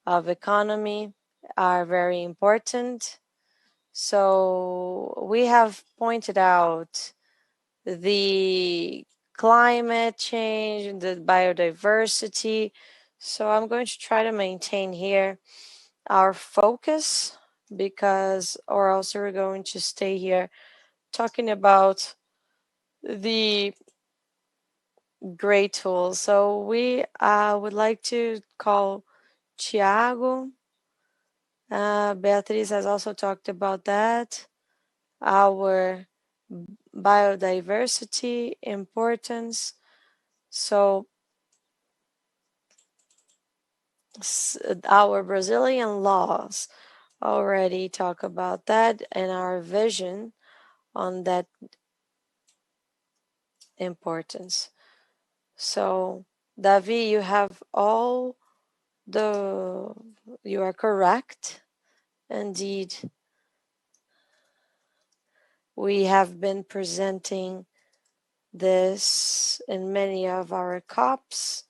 of economy are very important. So we have pointed out the climate change and the biodiversity. So I'm going to try to maintain here our focus, because or else we're going to stay here talking about the great tool. So we would like to call Tiago. Beatriz has also talked about that. Our biodiversity importance. So our Brazilian laws already talk about that and our vision on that importance. So, Davi, you are correct. Indeed, we have been presenting this in many of our COPs,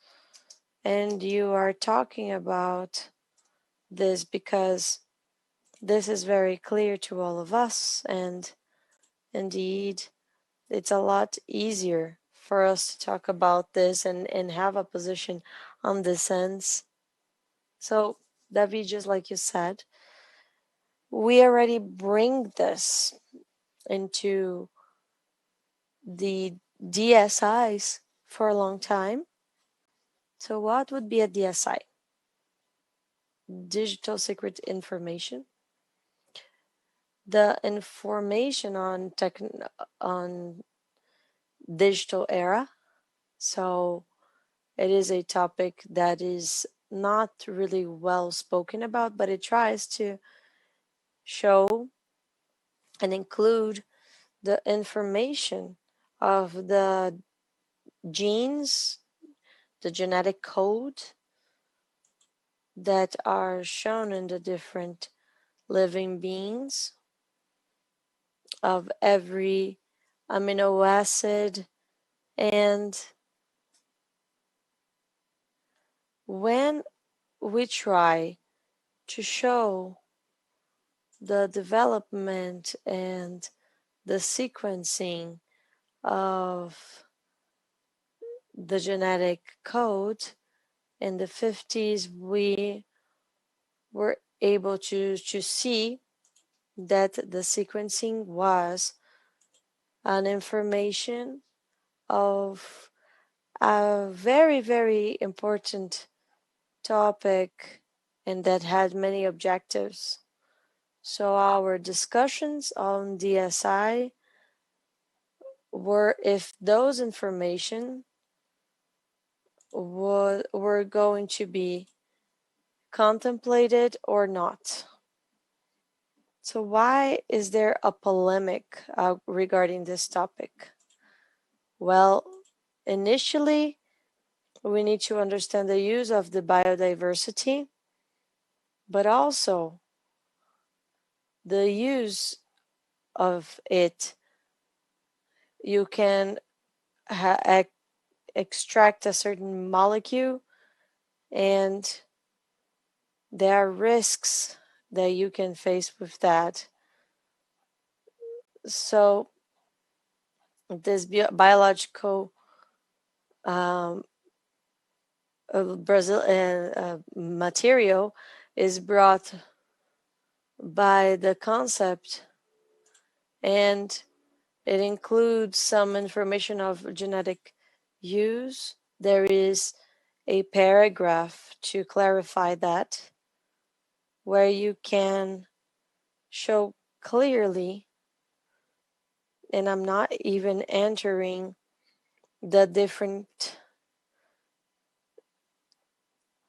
and you are talking about this because this is very clear to all of us, and indeed, it's a lot easier for us to talk about this and have a position on this sense. So, David, just like you said, we already bring this into the DSIs for a long time. So, what would be a DSI? Digital secret information. The information on digital era. So, it is a topic that is not really well spoken about, but it tries to show and include the information of the genes, the genetic code that are shown in the different living beings of every amino acid. And when we try to show the development and the sequencing of the genetic code in the 50s, we were able to see that the sequencing was an information of a very, very important topic and that had many objectives. So our discussions on DSI were if those information were going to be contemplated or not. So why is there a polemic regarding this topic? Well, initially, we need to understand the use of the biodiversity, but also the use of it. You can extract a certain molecule, and there are risks that you can face with that. So, this biological um, material is brought by the concept, and it includes some information of genetic use. There is a paragraph to clarify that, where you can show clearly, and I'm not even entering the different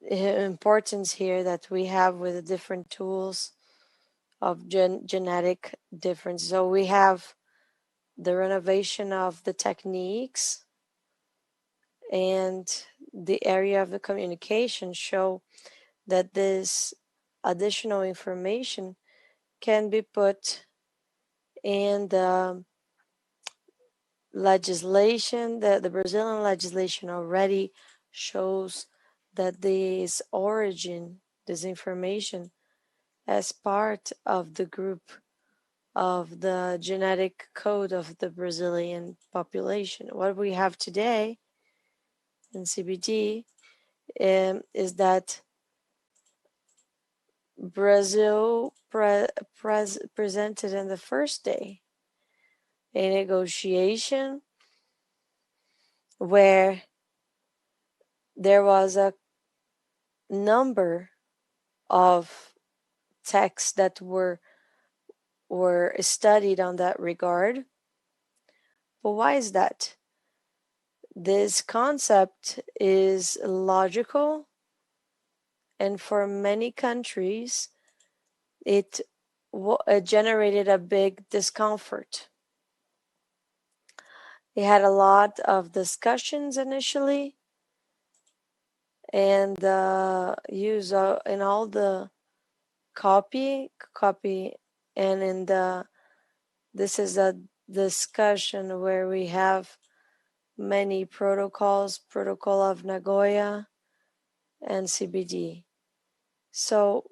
importance here that we have with the different tools of genetic difference. So we have the renovation of the techniques and the area of the communication show that this additional information can be put in the legislation. The Brazilian legislation already shows that this information, as part of the group of the genetic code of the Brazilian population. What we have today in CBD is that Brazil presented in the first day a negotiation where there was a number of texts that were studied on that regard. But why is that? This concept is logical, and for many countries, it generated a big discomfort. They had a lot of discussions initially, and the use of in all the copy, and in the this is a discussion where we have many protocols, Protocol of Nagoya and CBD. So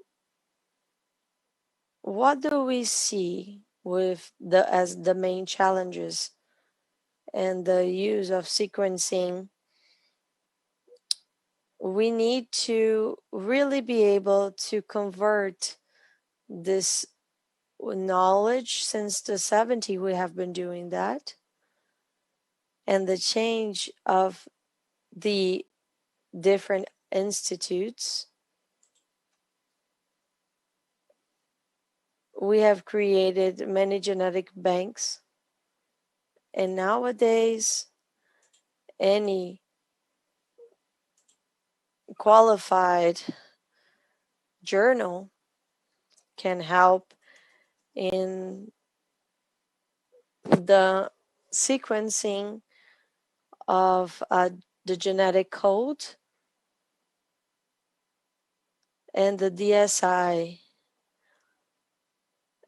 what do we see with as the main challenges and the use of sequencing? We need to really be able to convert this knowledge. Since the 70s we have been doing that, and the change of the different institutes, we have created many genetic banks, and nowadays any qualified journal can help in the sequencing of the genetic code, and the DSI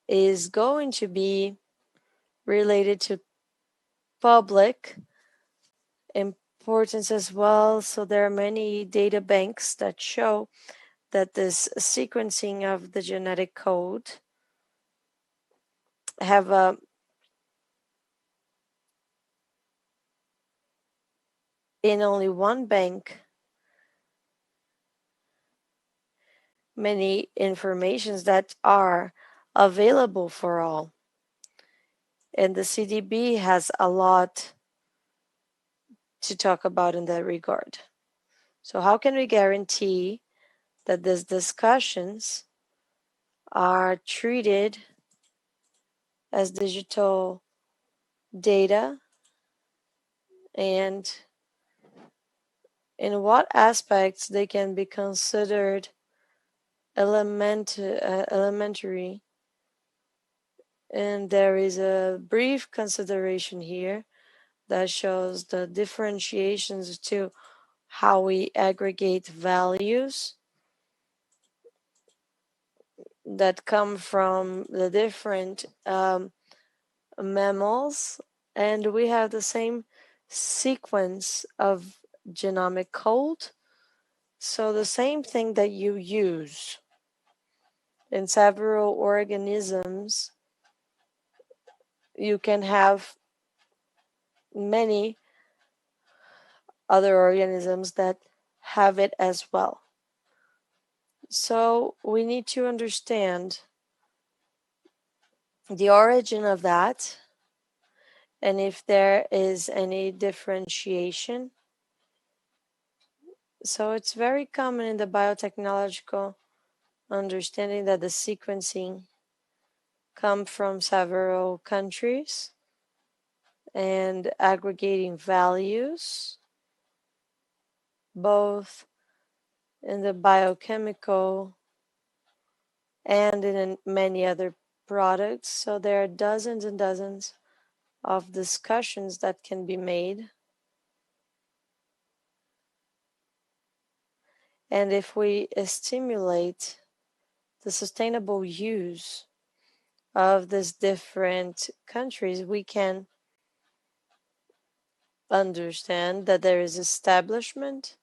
is going to be related to public importance as well. So there are many data banks that show that this sequencing of the genetic code have in only one bank many informations that are available for all. And the CDB has a lot to talk about in that regard. So how can we guarantee that these discussions are treated as digital data, and in what aspects they can be considered elementary? And there is a brief consideration here that shows the differentiations to how we aggregate values that come from the different mammals, and we have the same sequence of genomic code. So the same thing that you use in several organisms, you can have many other organisms that have it as well. So we need to understand the origin of that, and if there is any differentiation. So it's very common in the biotechnological understanding that the sequencing come from several countries and aggregating values, both in the biochemical and in many other products. So there are dozens and dozens of discussions that can be made. And if we stimulate the sustainable use of these different countries, we can understand that there is establishment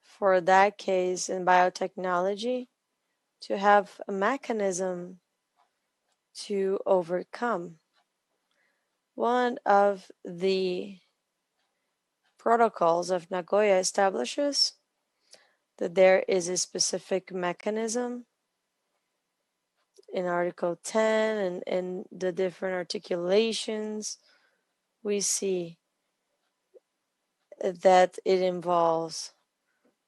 for that case in biotechnology to have a mechanism to overcome. One of the protocols of Nagoya establishes that there is a specific mechanism in Article 10 and in the different articulations. We see that it involves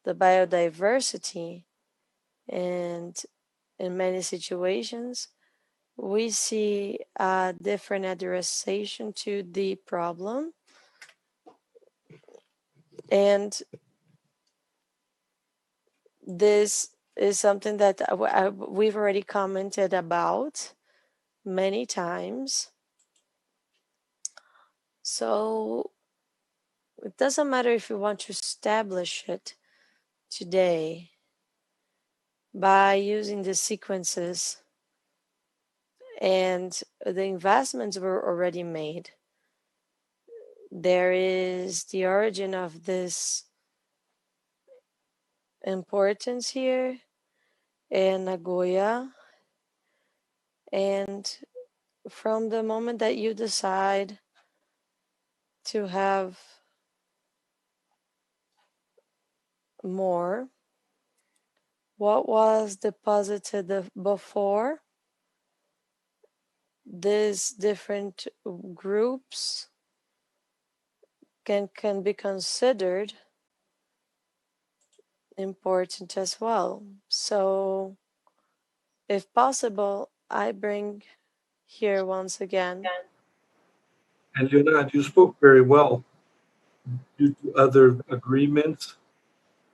the biodiversity, and in many situations, we see a different addressation to the problem. And this is something that we've already commented about many times. So it doesn't matter if you want to establish it today by using the sequences and the investments were already made. There is the origin of this importance here in Nagoya. And from the moment that you decide to have more, what was deposited before, these different groups can be considered important as well. So if possible, I bring here once again. And Leonard, you spoke very well due to other agreements,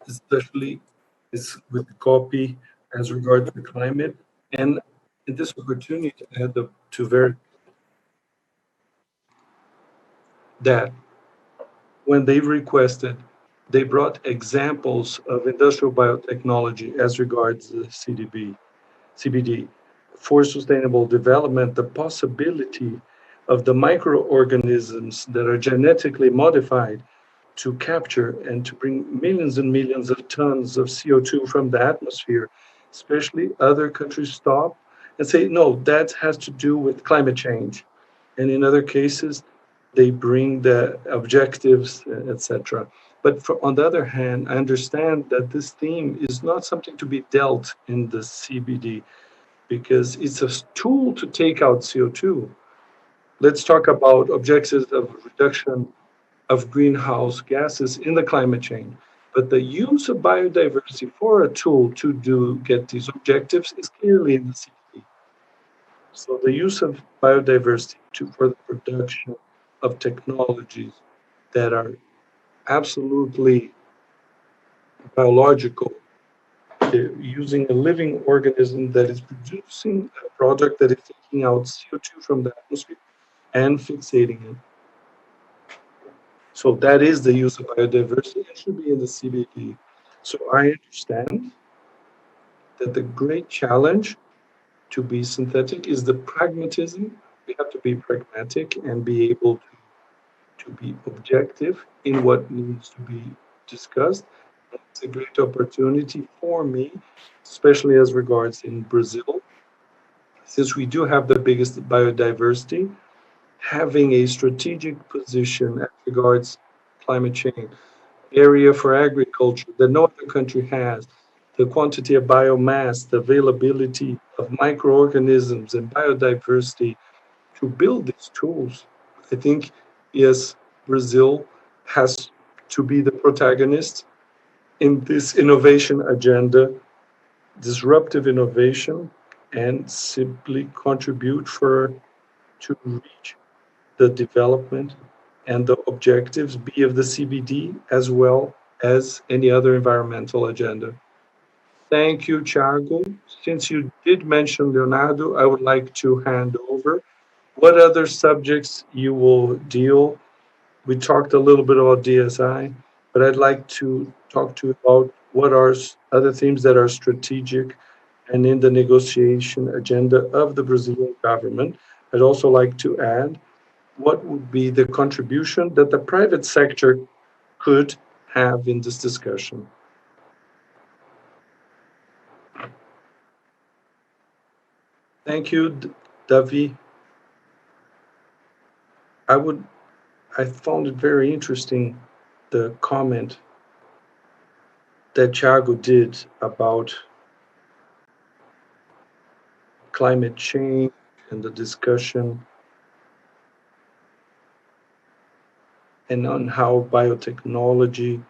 especially is with the copy as regards to climate. And in this opportunity, I had to verify that when they requested, they brought examples of industrial biotechnology as regards the CBD. For sustainable development, the possibility of the microorganisms that are genetically modified to capture and to bring millions and millions of tons of CO2 from the atmosphere, especially other countries stop and say, no, that has to do with climate change. And in other cases, they bring the objectives, etc. But on the other hand, I understand that this theme is not something to be dealt in the CBD because it's a tool to take out CO2. Let's talk about objectives of reduction of greenhouse gases in the climate change. But the use of biodiversity for a tool to get these objectives is clearly in the CBD. So the use of biodiversity for the production of technologies that are absolutely biological, using a living organism that is producing a product that is taking out CO2 from the atmosphere and fixating it. So that is the use of biodiversity. It should be in the CBD. So I understand that the great challenge to be synthetic is the pragmatism. We have to be pragmatic and be able to be objective in what needs to be discussed. It's a great opportunity for me, especially as regards in Brazil, since we do have the biggest biodiversity, having a strategic position as regards climate change, area for agriculture that no other country has, the quantity of biomass, the availability of microorganisms and biodiversity to build these tools. I think, yes, Brazil has to be the protagonist in this innovation agenda, disruptive innovation, and simply contribute to reach the development and the objectives be of the CBD as well as any other environmental agenda. Thank you, Thiago. Since you did mention Leonardo, I would like to hand over. What other subjects you will deal? We talked a little bit about DSI, but I'd like to talk to you about what are other themes that are strategic and in the negotiation agenda of the Brazilian government. I'd also like to add what would be the contribution that the private sector could have in this discussion. Thank you, Davi. I would I found it very interesting the comment that Thiago did about climate change and the discussion and on how biotechnology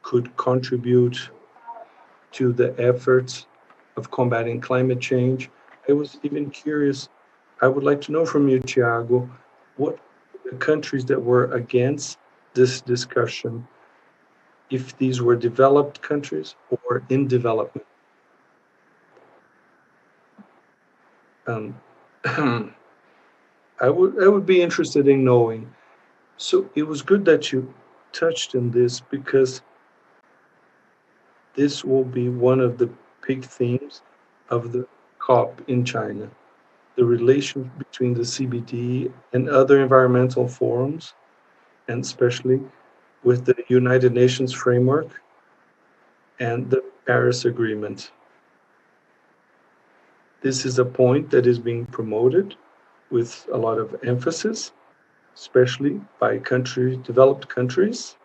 could contribute to the efforts of combating climate change. I was even curious, I would like to know from you, Tiago, what the countries that were against this discussion, if these were developed countries or in development. Um, I would be interested in knowing. So it was good that you touched on this because this will be one of the big themes of the COP in China, the relation between the CBD and other environmental forums, and especially with the United Nations framework and the Paris Agreement. This is a point that is being promoted with a lot of emphasis, especially by developed countries.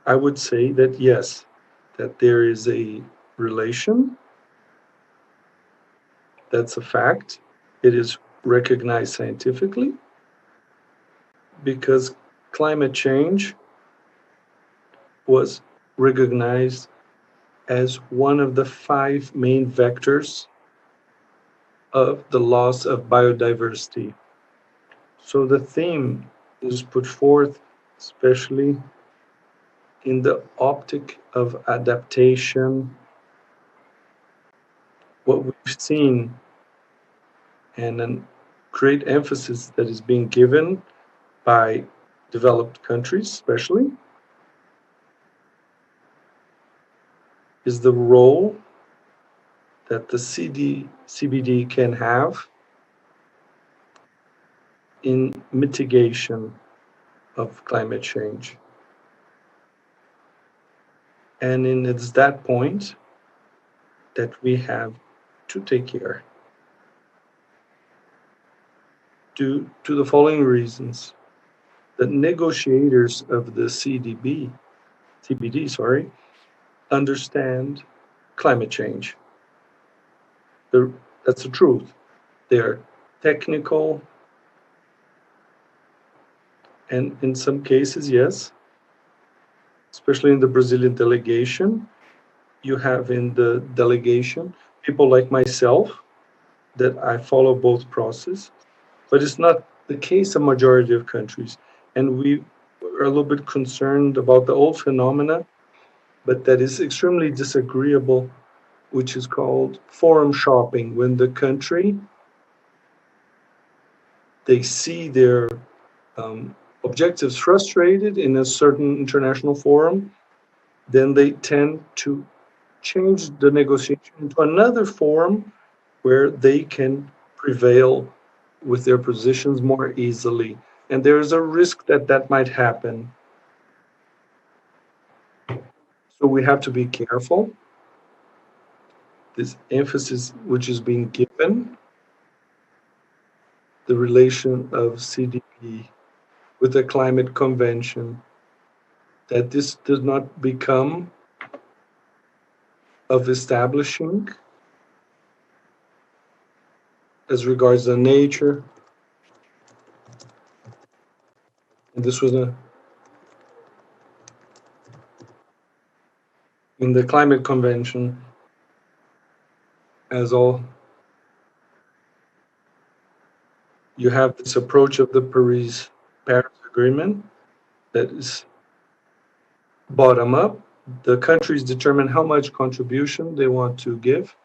I would say that yes, that there is a relation. That's a fact. It is recognized scientifically because climate change was recognized as one of the 5 main vectors of the loss of biodiversity. So the theme is put forth, especially in the optic of adaptation. What we've seen, and a great emphasis that is being given by developed countries, especially, is the role that the CBD can have in mitigation of climate change. And it's that point that we have to take care due to the following reasons. The negotiators of the CBD, understand climate change. That's the truth. They are technical, and in some cases, yes, especially in the Brazilian delegation, you have in the delegation people like myself that I follow both processes, but it's not the case in majority of countries. And we are a little bit concerned about the old phenomena, but that is extremely disagreeable, which is called forum shopping, when the country, they see their objectives frustrated in a certain international forum, then they tend to change the negotiation into another forum where they can prevail with their positions more easily. And there is a risk that that might happen. So we have to be careful. This emphasis which is being given, the relation of CDP with the climate convention, that this does not become of establishing as regards the nature. And this was in the climate convention, as all, you have this approach of the Paris Agreement that is bottom up. The countries determine how much contribution they want to give,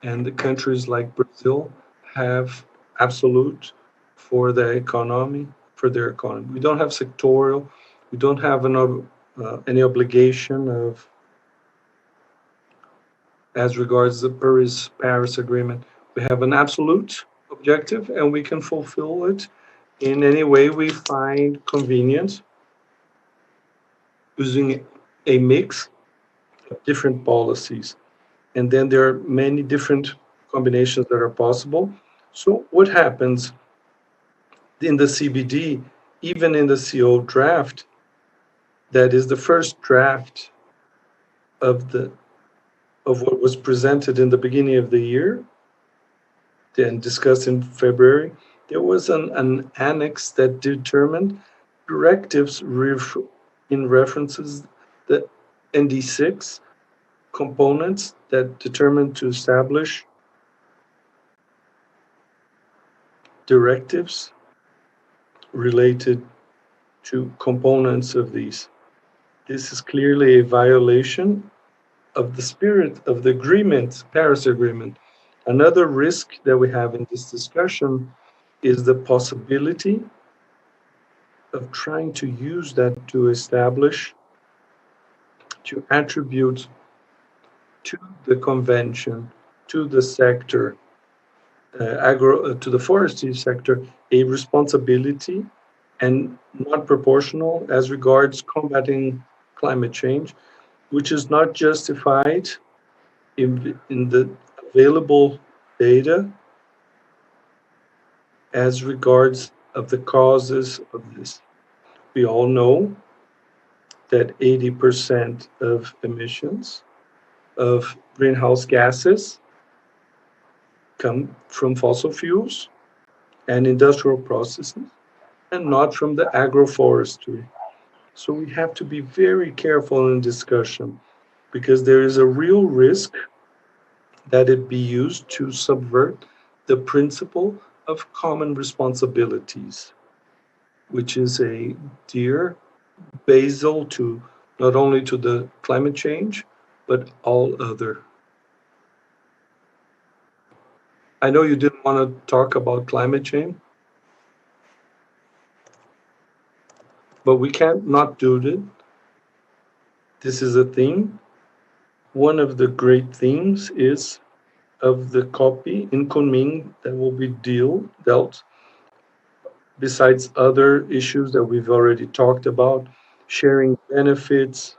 and the countries like Brazil have absolute for their economy. We don't have sectorial. We don't have any obligation of, as regards the Paris Agreement. We have an absolute objective, and we can fulfill it in any way we find convenient, using a mix of different policies. And then there are many different combinations that are possible. So what happens in the CBD, even in the CO draft, that is the first draft of what was presented in the beginning of the year, then discussed in February, there was an annex that determined directives in references The ND6 components that determine to establish directives related to components of these. This is clearly a violation of the spirit of the agreement, Paris Agreement. Another risk that we have in this discussion is the possibility of trying to use that to establish, to attribute to the convention, to the sector, to the forestry sector, a responsibility and not proportional as regards combating climate change, which is not justified in the available data as regards of the causes of this. We all know that 80% of emissions of greenhouse gases come from fossil fuels and industrial processes and not from the agroforestry. So we have to be very careful in discussion because there is a real risk that it be used to subvert the principle of common responsibilities, which is a dear basal to not only to the climate change, but all other. I know you didn't want to talk about climate change, but we can't not do it. This is a theme. One of the great themes is of the copy in Kunming that will be dealt, besides other issues that we've already talked about, sharing benefits,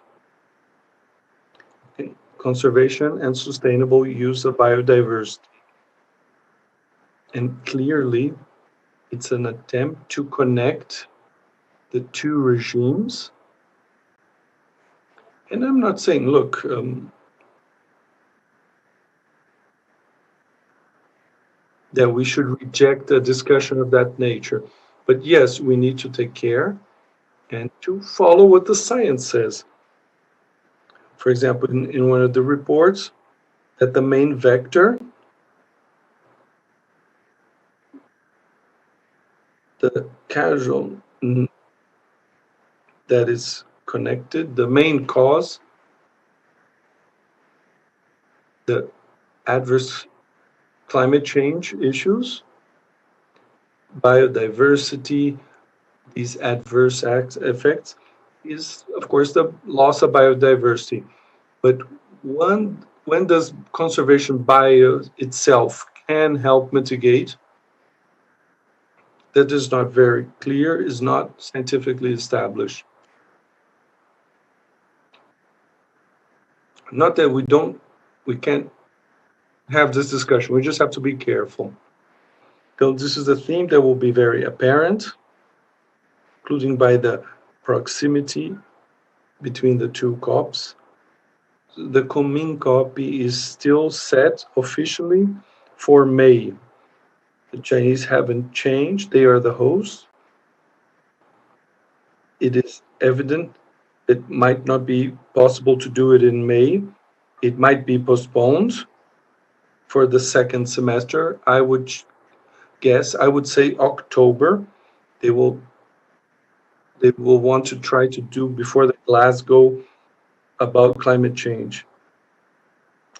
conservation, and sustainable use of biodiversity. And clearly, it's an attempt to connect the two regimes. And I'm not saying, look, that we should reject a discussion of that nature. But yes, we need to take care and to follow what the science says. For example, in one of the reports, that the main vector, the causal that is connected, the main cause, the adverse climate change issues, biodiversity, these adverse effects, is of course the loss of biodiversity. But when does conservation bio itself can help mitigate? That is not very clear, is not scientifically established. Not that we can't have this discussion, we just have to be careful. So this is a theme that will be very apparent, including by the proximity between the two COPs. The Kunming copy is still set officially for May. The Chinese haven't changed, they are the hosts. It is evident it might not be possible to do it in May. It might be postponed for the second semester. I would guess, I would say October. They will want to try to do before the Glasgow about climate change.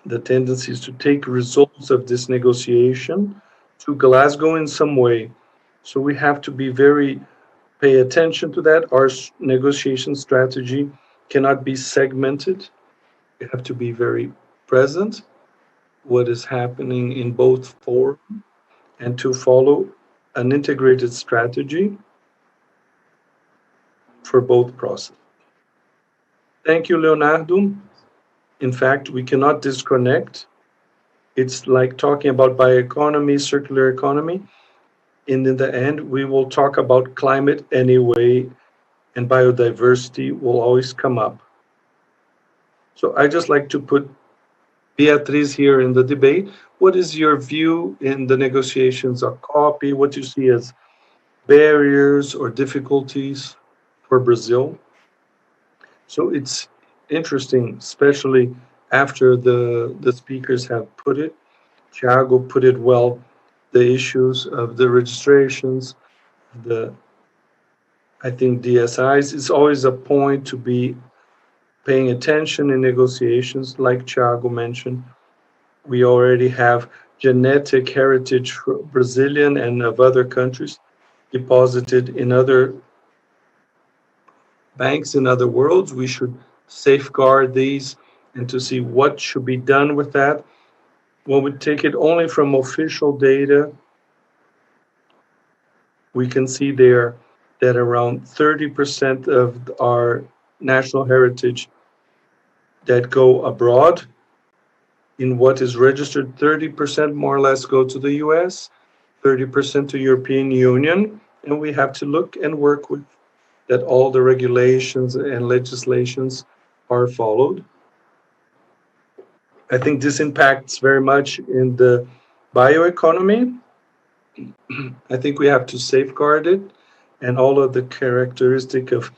The tendency is to take results of this negotiation to Glasgow in some way. So we have to be pay attention to that. Our negotiation strategy cannot be segmented. We have to be very present what is happening in both forums and to follow an integrated strategy for both processes. Thank you, Leonardo. In fact, we cannot disconnect. It's like talking about bioeconomy, circular economy. And in the end, we will talk about climate anyway, and biodiversity will always come up. So I just like to put Beatriz here in the debate. What is your view in the negotiations of copy? What do you see as barriers or difficulties for Brazil? So it's interesting, especially after the speakers have put it. Thiago put it well, the issues of the registrations, the I think DSIs is always a point to be paying attention in negotiations, like Thiago mentioned. We already have genetic heritage for Brazilian and of other countries deposited in other banks in other worlds. We should safeguard these and to see what should be done with that. When we take it only from official data, we can see there that around 30% of our national heritage that go abroad in what is registered, 30% more or less go to the US, 30% to European Union, and we have to look and work with that all the regulations and legislations are followed. I think this impacts very much in the bioeconomy. I think we have to safeguard it and all of the characteristic of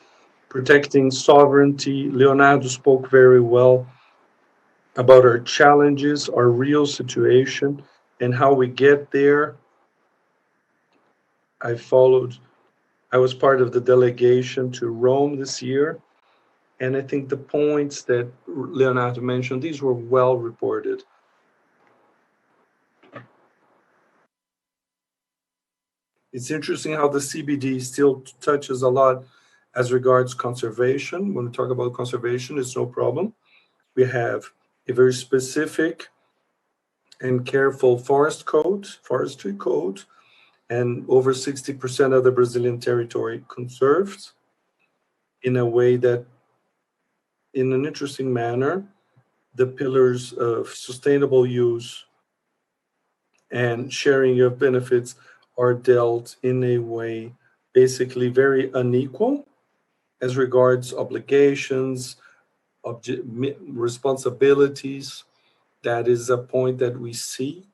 protecting sovereignty. Leonardo spoke very well about our challenges, our real situation, and how we get there. I followed, I was part of the delegation to Rome this year. And I think the points that Leonardo mentioned, these were well reported. It's interesting how the CBD still touches a lot as regards conservation. When we talk about conservation, it's no problem. We have a very specific and careful forestry code, and over 60% of the Brazilian territory conserved in a way that, in an interesting manner, the pillars of sustainable use and sharing of benefits are dealt in a way basically very unequal as regards obligations, responsibilities. That is a point that we seek,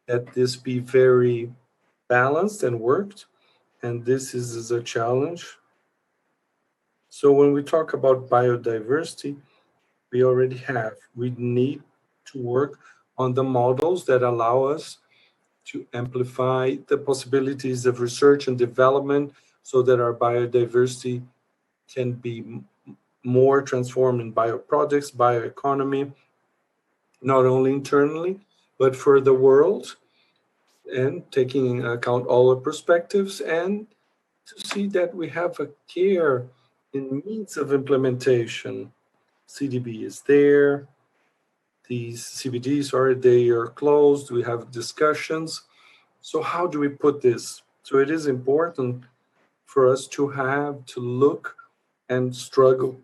that this be very balanced and worked, and this is a challenge. So when we talk about biodiversity, we need to work on the models that allow us to amplify the possibilities of research and development so that our biodiversity can be more transformed in bioproducts, bioeconomy, not only internally, but for the world, and taking into account all the perspectives, and to see that we have a care in means of implementation. CDB is there, these CBDs they are closed, we have discussions. So how do we put this? So it is important for us to have to look and struggle,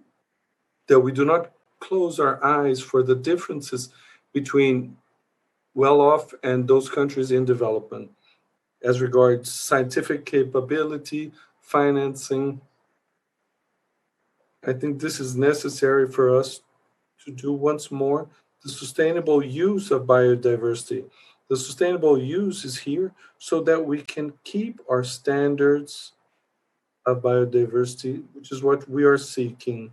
that we do not close our eyes for the differences between well-off and those countries in development as regards scientific capability, financing. I think this is necessary for us to do once more the sustainable use of biodiversity. The sustainable use is here so that we can keep our standards of biodiversity, which is what we are seeking.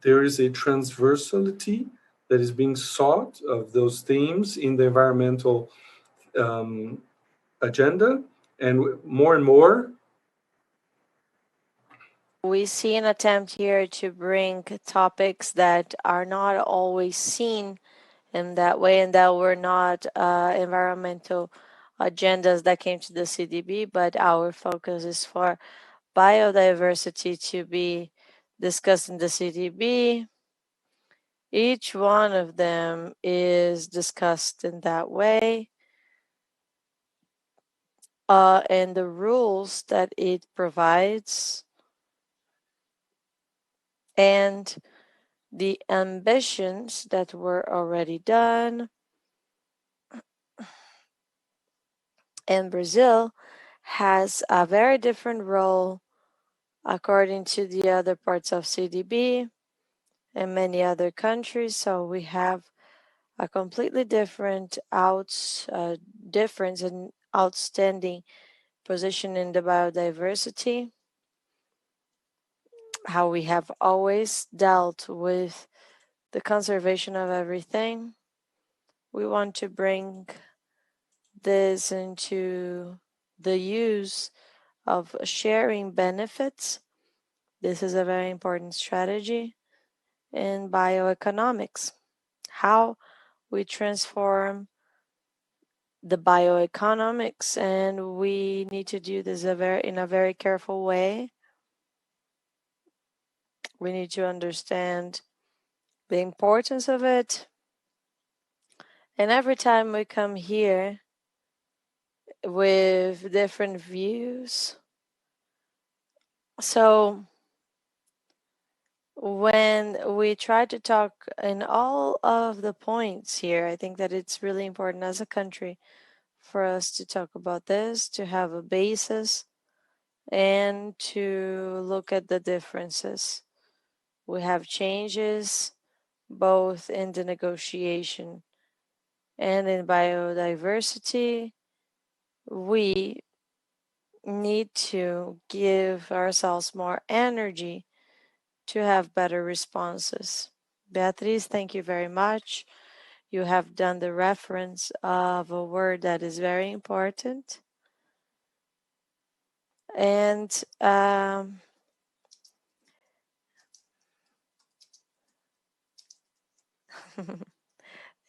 There is a transversality that is being sought of those themes in the environmental agenda, and more We see an attempt here to bring topics that are not always seen in that way, and that were not environmental agendas that came to the CDB, but our focus is for biodiversity to be discussed in the CDB. Each one of them is discussed in that way. And the rules that it provides and the ambitions that were already done. And Brazil has a very different role according to the other parts of CDB and many other countries. So we have a completely different difference and outstanding position in the biodiversity. how we have always dealt with the conservation of everything. We want to bring this into the use of sharing benefits. This is a very important strategy in bioeconomics. How we transform the bioeconomics, and we need to do this in a very careful way. We need to understand the importance of it. And every time we come here with different views, so when we try to talk in all of the points here, I think that it's really important as a country for us to talk about this, to have a basis, and to look at the differences. We have changes both in the negotiation and in biodiversity. We need to give ourselves more energy to have better responses. Beatriz, thank you very much. You have done the reference of a word that is very important. And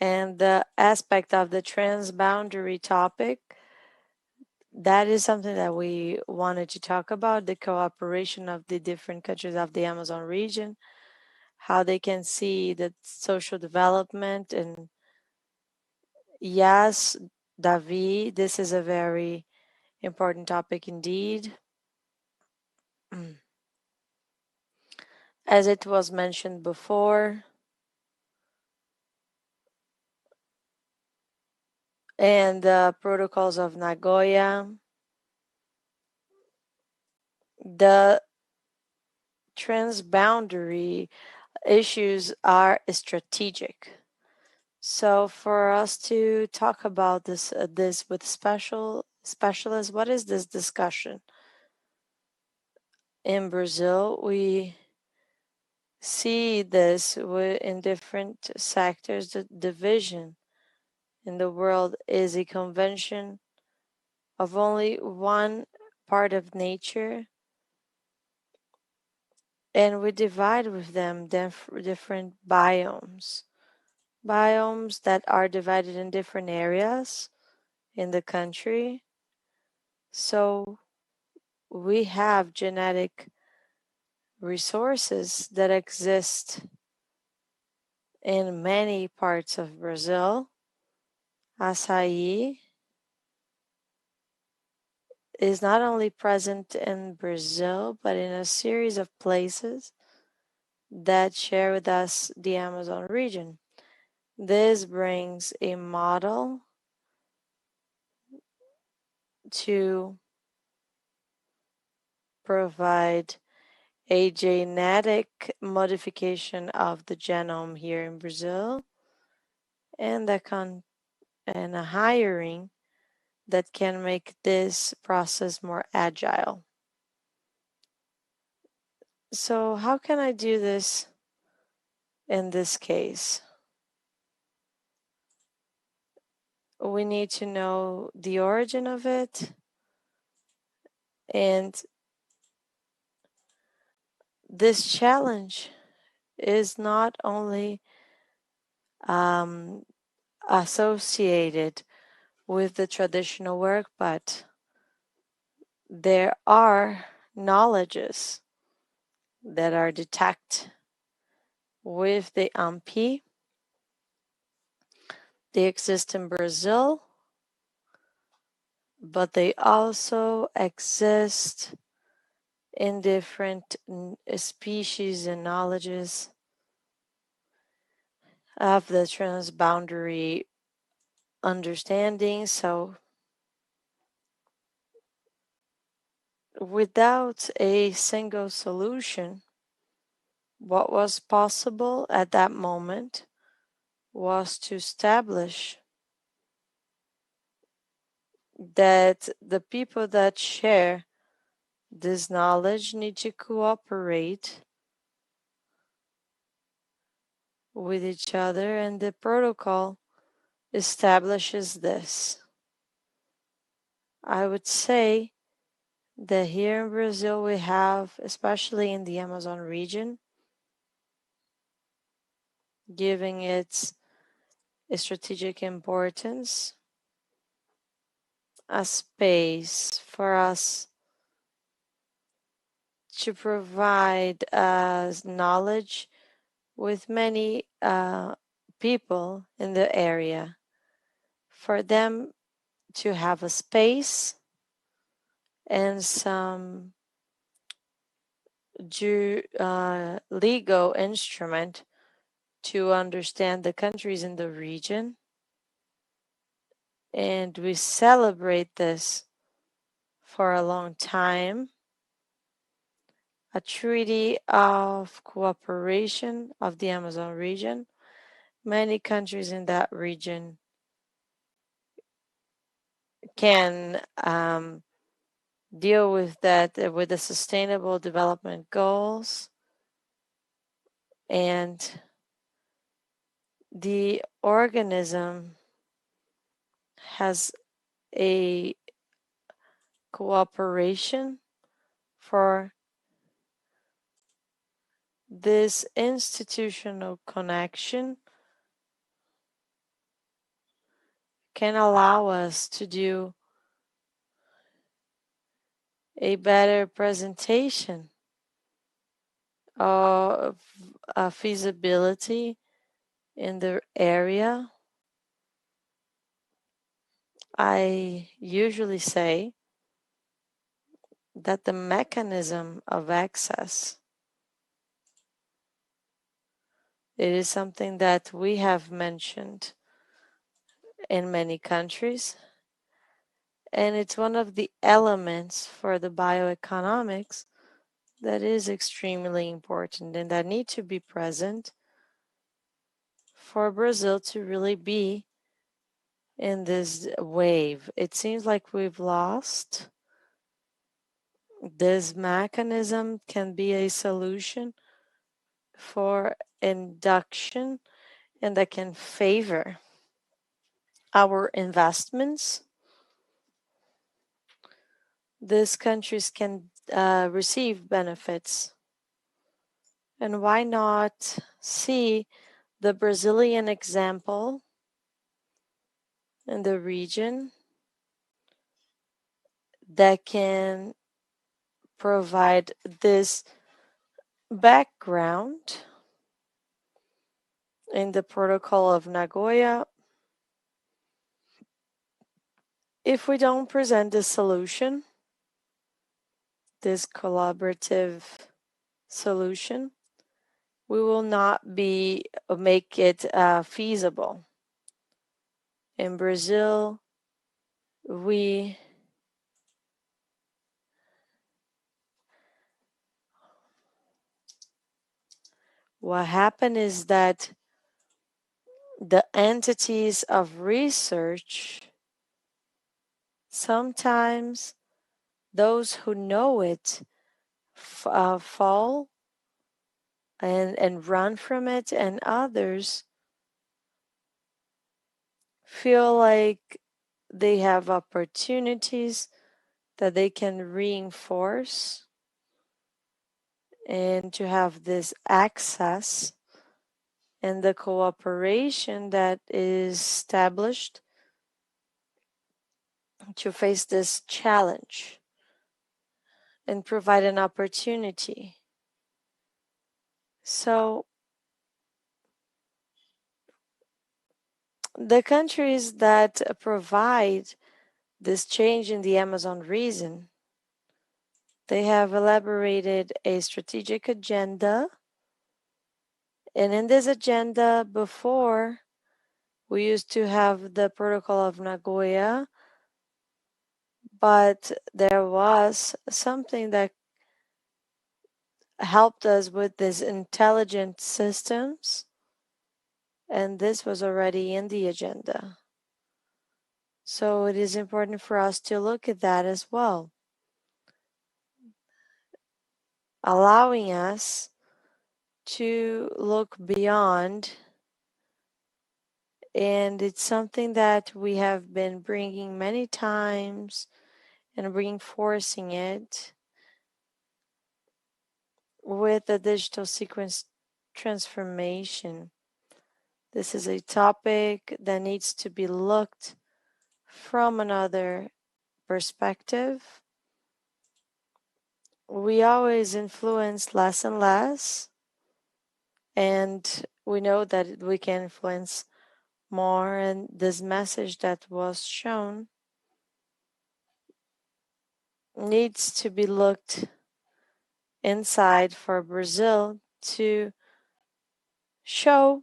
and the aspect of the transboundary topic, that is something that we wanted to talk about, the cooperation of the different countries of the Amazon region, how they can see the social development. And yes, Davi, this is a very important topic indeed. As it was mentioned before, and the protocols of Nagoya, the transboundary issues are strategic. So for us to talk about this with specialists, what is this discussion? In Brazil, we see this in different sectors. The division in the world is a convention of only one part of nature, and we divide with them different biomes that are divided in different areas in the country. So we have genetic resources that exist in many parts of Brazil. Açaí is not only present in Brazil, but in a series of places that share with us the Amazon region. This brings a model to provide a genetic modification of the genome here in Brazil, and and a hiring that can make this process more agile. So how can I do this in this case? We need to know the origin of it, and this challenge is not only um, associated with the traditional work, but there are knowledges that are detected with the AMP. They exist in Brazil, but they also exist in different species and knowledges of the transboundary understanding. So without a single solution, what was possible at that moment was to establish that the people that share this knowledge need to cooperate with each other, and the protocol establishes this. I would say that here in Brazil we have, especially in the Amazon region, giving its strategic importance, a space for us to provide knowledge with many people in the area, for them to have a space and some legal instrument to understand the countries in the region. And we celebrate this for a long time. A treaty of cooperation of the Amazon region. Many countries in that region can deal with that, with the sustainable development goals, and the organism has a cooperation for this institutional connection can allow us to do a better presentation of feasibility in the area. I usually say that the mechanism of access, it is something that we have mentioned in many countries, and it's one of the elements for the bioeconomics that is extremely important and that need to be present for Brazil to really be in this wave. It seems like we've lost. This mechanism can be a solution for induction and that can favor our investments. These countries can receive benefits. And why not see the Brazilian example in the region that can provide this background in the Protocol of Nagoya? If we don't present this solution, this collaborative solution, we will not be make it feasible. In Brazil, we what happened is that the entities of research, sometimes those who know it fall and run from it, and others feel like they have opportunities that they can reinforce and to have this access and the cooperation that is established to face this challenge and provide an opportunity. So the countries that provide this change in the Amazon region, they have elaborated a strategic agenda. And in this agenda, before, we used to have the Protocol of Nagoya, but there was something that helped us with these intelligent systems, and this was already in the agenda. So it is important for us to look at that as well, allowing us to look beyond And it's something that we have been bringing many times and reinforcing it with the digital sequence transformation. This is a topic that needs to be looked from another perspective. We always influence less and less, and we know that we can influence more. And this message that was shown needs to be looked inside for Brazil to show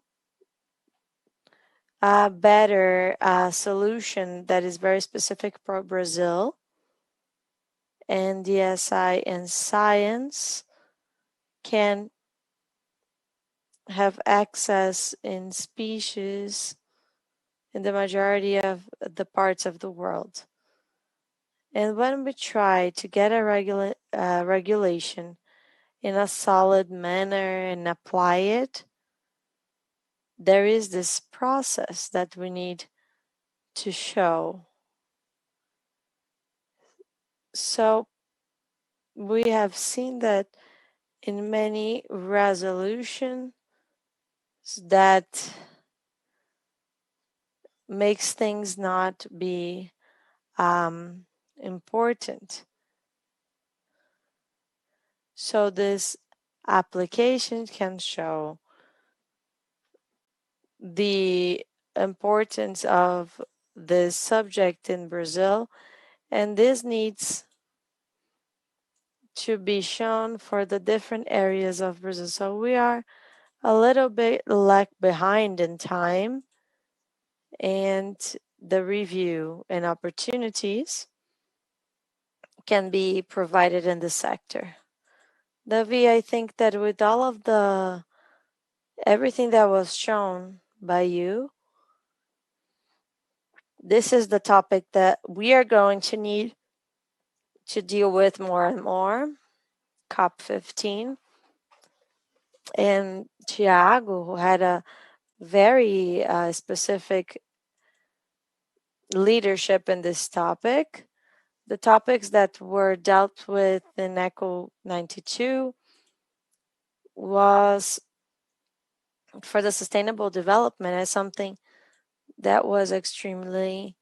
a better solution that is very specific for Brazil. And the SI and science can have access in species in the majority of the parts of the world. And when we try to get a regulation in a solid manner and apply it, there is this process that we need to show. So we have seen that in many resolutions that makes things not be important. So this application can show the importance of this subject in Brazil, and this needs to be shown for the different areas of Brazil. So we are a little bit lag behind in time, and the review and opportunities can be provided in the sector. Davi, I think that with all of the everything that was shown by you, this is the topic that we are going to need to deal with more and more. COP15. And Tiago, who had a very specific leadership in this topic. The topics that were dealt with in ECHO 92 was for the sustainable development as something that was extremely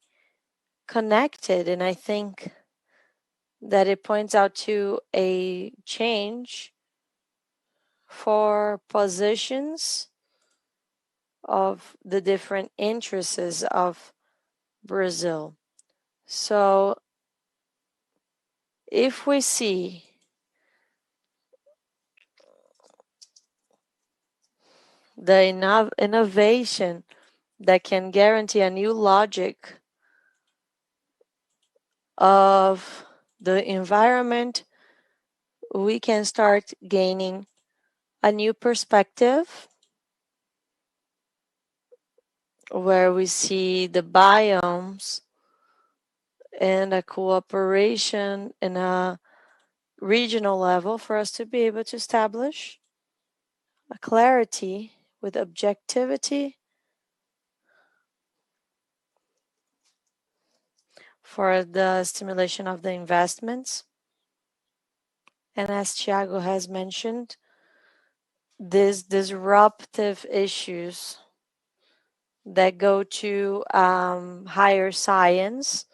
connected. And I think that it points out to a change for positions of the different interests of Brazil. So if we see the innovation that can guarantee a new logic of the environment, we can start gaining a new perspective where we see the biomes and a cooperation in a regional level for us to be able to establish a clarity with objectivity for the stimulation of the investments. And as Thiago has mentioned, these disruptive issues that go to higher science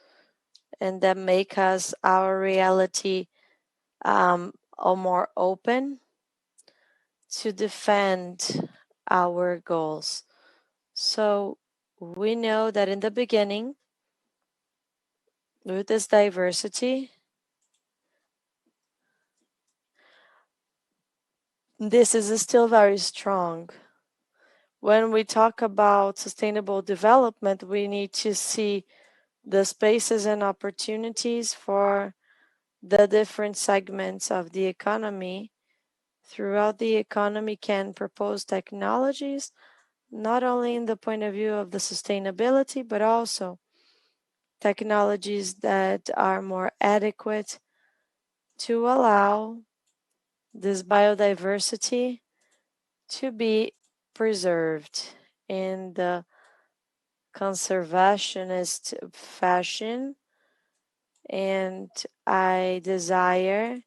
and that make us our reality or more open to defend our goals. So we know that in the beginning, with this diversity, this is still very strong. When we talk about sustainable development, we need to see the spaces and opportunities for the different segments of the economy throughout the economy can propose technologies, not only in the point of view of the sustainability, but also technologies that are more adequate to allow this biodiversity to be preserved in the conservationist fashion, and I desire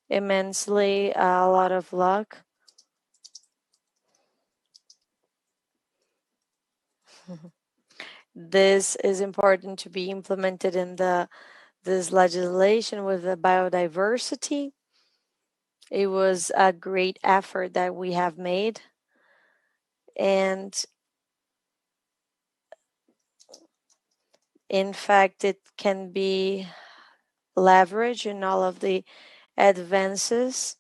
immensely a lot of luck. This is important to be implemented in this legislation with the biodiversity. It was a great effort that we have made, and in fact, it can be leveraged in all of the advances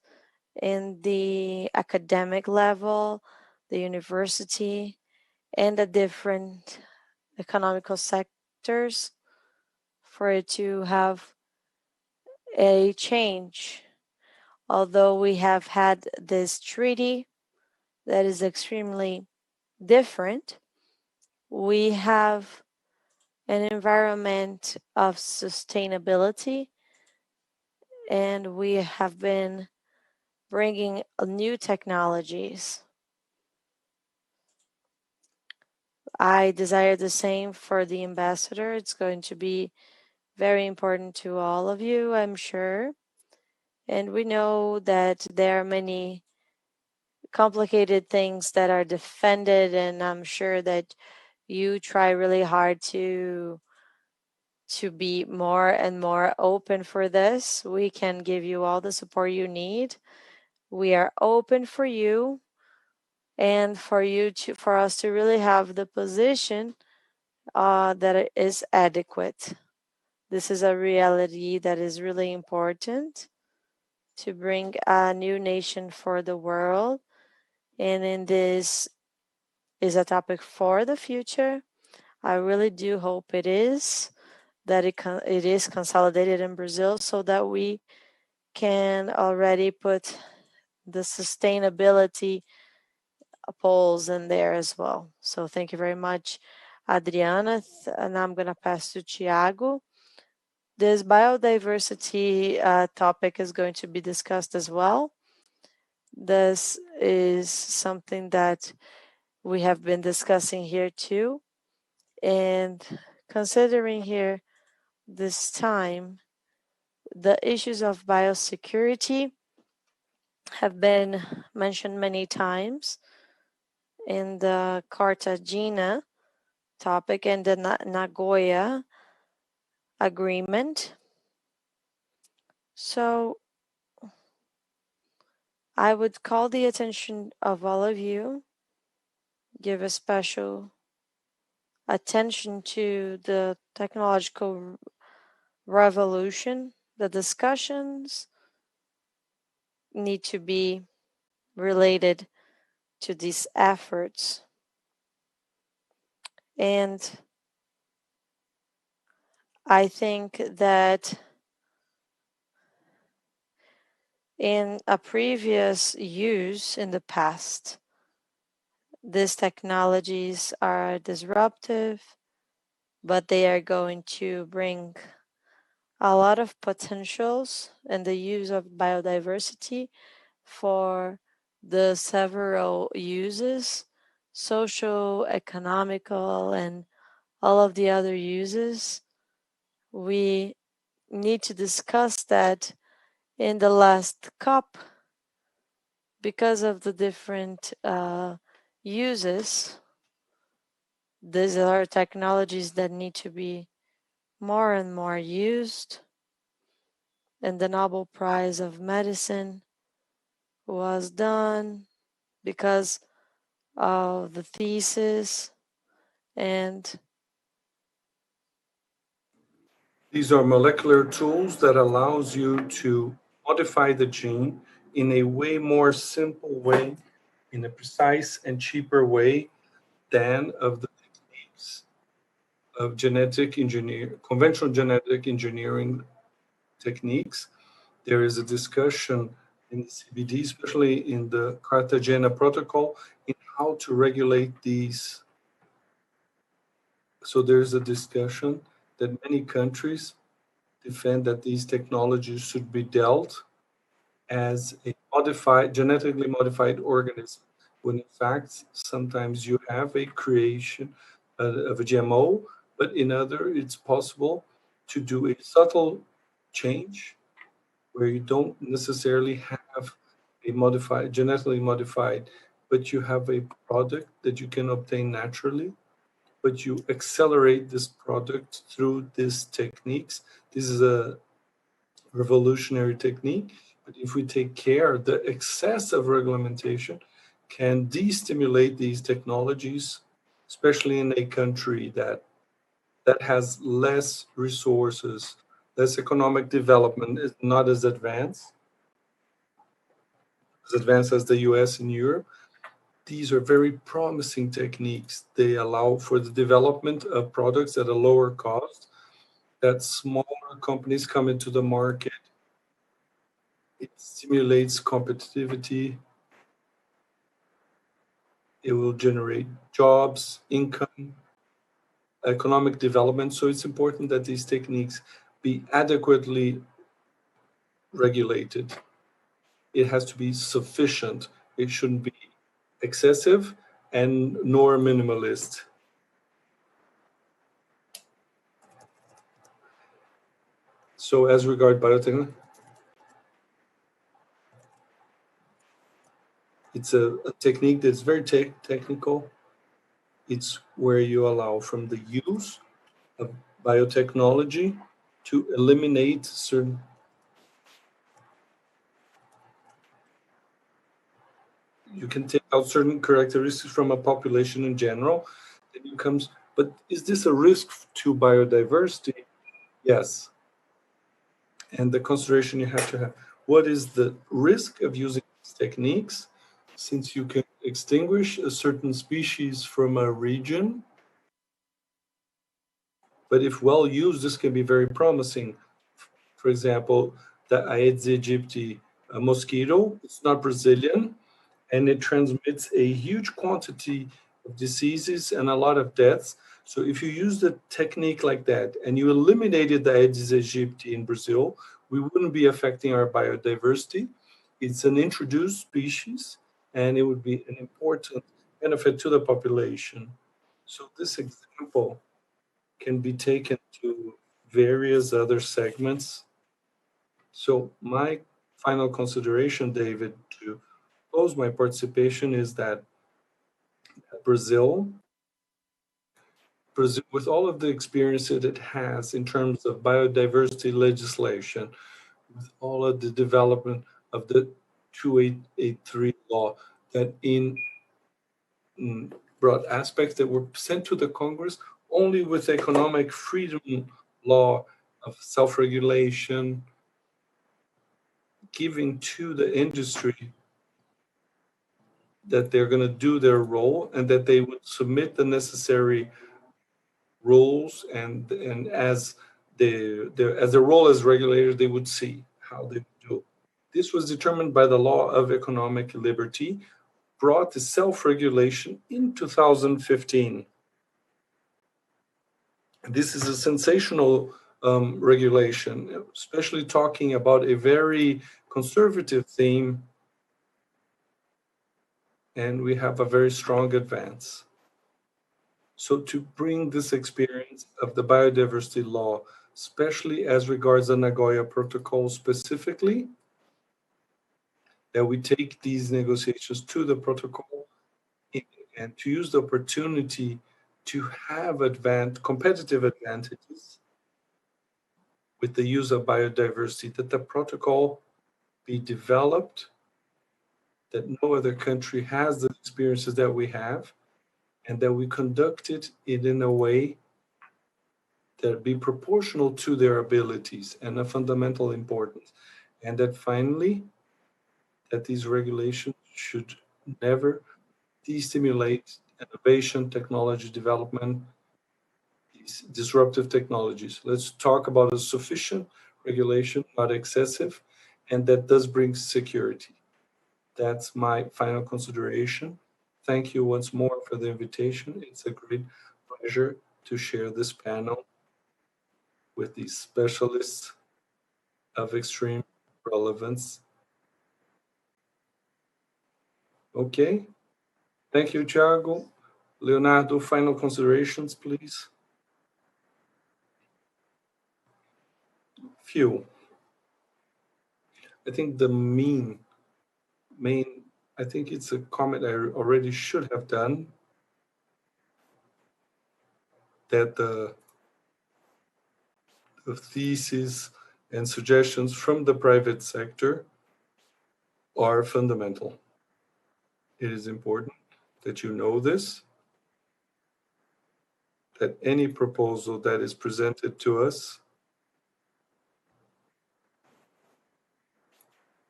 in the academic level, the university, and the different economical sectors for it to have a change. Although we have had this treaty that is extremely different, we have an environment of sustainability, and we have been bringing new technologies. I desire the same for the ambassador. It's going to be very important to all of you, I'm sure. And we know that there are many complicated things that are defended, and I'm sure that you try really hard to be more and more open for this. We can give you all the support you need. We are open for you, and for us to really have the position that it is adequate. This is a reality that is really important to bring a new nation for the world. And in this is a topic for the future. I really do hope it is, that it is consolidated in Brazil so that we can already put the sustainability polls in there as well. So thank you very much, Adriana. And I'm going to pass to Tiago. This biodiversity topic is going to be discussed as well. This is something that we have been discussing here too. And considering here this time, the issues of biosecurity have been mentioned many times in the Cartagena topic and the Nagoya agreement. So I would call the attention of all of you, give a special attention to the technological revolution. The discussions need to be related to these efforts. And I think that in a previous use in the past, these technologies are disruptive, but they are going to bring a lot of potentials in the use of biodiversity for the several uses, social, economical, and all of the other uses. We need to discuss that in the last COP because of the different uses. These are technologies that need to be more and more used. And the Nobel Prize of Medicine was done because of the thesis, and These are molecular tools that allows you to modify the gene in a way more simple way, in a precise and cheaper way than of the techniques of conventional genetic engineering techniques. There is a discussion in the CBD, especially in the Cartagena Protocol, in how to regulate these. So there's a discussion that many countries defend that these technologies should be dealt as a genetically modified organism, when in fact, sometimes you have a creation of a GMO, but in other, it's possible to do a subtle change where you don't necessarily have a modified, genetically modified, but you have a product that you can obtain naturally, but you accelerate this product through these techniques. This is a revolutionary technique, but if we take care, the excessive regulation can destimulate these technologies, especially in a country that has less resources, less economic development, is not as advanced as the US and Europe. These are very promising techniques. They allow for the development of products at a lower cost, that smaller companies come into the market. It stimulates competitivity. It will generate jobs, income, economic development. So it's important that these techniques be adequately regulated. It has to be sufficient. It shouldn't be excessive and nor minimalist. So as regard biotechnology, it's a technique that's very technical. It's where you allow from the use of biotechnology to eliminate certain, you can take out certain characteristics from a population in general. Then it comes, but is this a risk to biodiversity? Yes. And the consideration you have to have, what is the risk of using these techniques? Since you can extinguish a certain species from a region, but if well used, this can be very promising. For example, the Aedes aegypti mosquito, it's not Brazilian, and it transmits a huge quantity of diseases and a lot of deaths. So if you use the technique like that and you eliminated the Aedes aegypti in Brazil, we wouldn't be affecting our biodiversity. It's an introduced species, and it would be an important benefit to the population. So this example can be taken to various other segments. So my final consideration, David, to close my participation is that Brazil, with all of the experience that it has in terms of biodiversity legislation, with all of the development of the 2883 law that brought aspects that were sent to the Congress only with economic freedom law of self-regulation, giving to the industry that they're going to do their role and that they would submit the necessary rules, and as the role as regulators, they would see how they do. This was determined by the law of economic liberty, brought to self-regulation in 2015. This is a sensational regulation, especially talking about a very conservative theme, and we have a very strong advance. So to bring this experience of the biodiversity law, especially as regards the Nagoya Protocol specifically, that we take these negotiations to the protocol and to use the opportunity to have competitive advantages with the use of biodiversity, that the protocol be developed, that no other country has the experiences that we have, and that we conduct it in a way that be proportional to their abilities and of fundamental importance. And that finally, that these regulations should never destimulate innovation, technology development, these disruptive technologies. Let's talk about a sufficient regulation, not excessive, and that does bring security. That's my final consideration. Thank you once more for the invitation. It's a great pleasure to share this panel with these specialists of extreme relevance. Okay. Thank you, Thiago. Leonardo, final considerations, please. Few. I think the main, I think it's a comment I already should have done, that the thesis and suggestions from the private sector are fundamental. It is important that you know this, that any proposal that is presented to us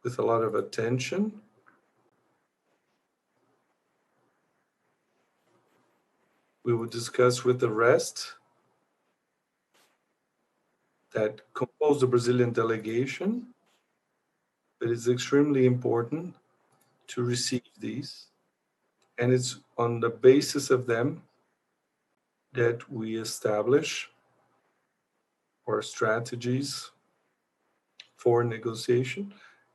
with a lot of attention we will discuss with the rest that compose the Brazilian delegation. It is extremely important to receive these, and it's on the basis of them that we establish our strategies for negotiation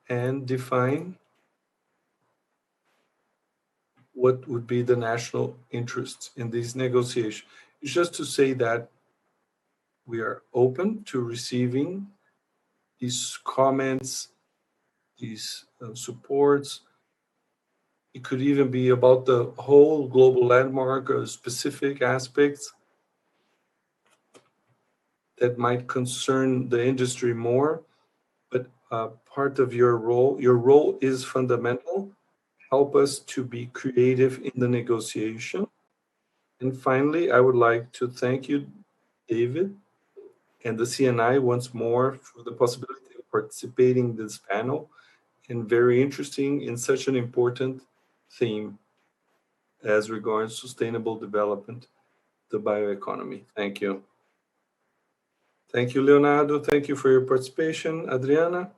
and define what would be the national interests in these negotiations. It's just to say that we are open to receiving these comments, these supports. It could even be about the whole global landmark or specific aspects that might concern the industry more. But part of your role is fundamental. Help us to be creative in the negotiation. And finally, I would like to thank you, David, and the CNI once more for the possibility of participating in this panel, and very interesting in such an important theme as regards sustainable development, the bioeconomy. Thank you. Thank you, Leonardo. Thank you for your participation. Adriana?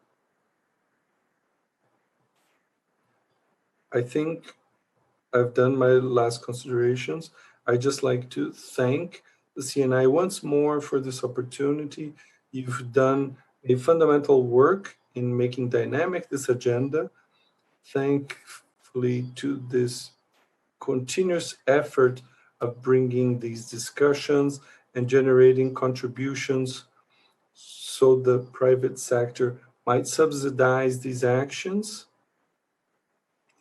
I think I've done my last considerations. I'd just like to thank the CNI once more for this opportunity. You've done a fundamental work in making dynamic this agenda. Thankfully to this continuous effort of bringing these discussions and generating contributions so the private sector might subsidize these actions.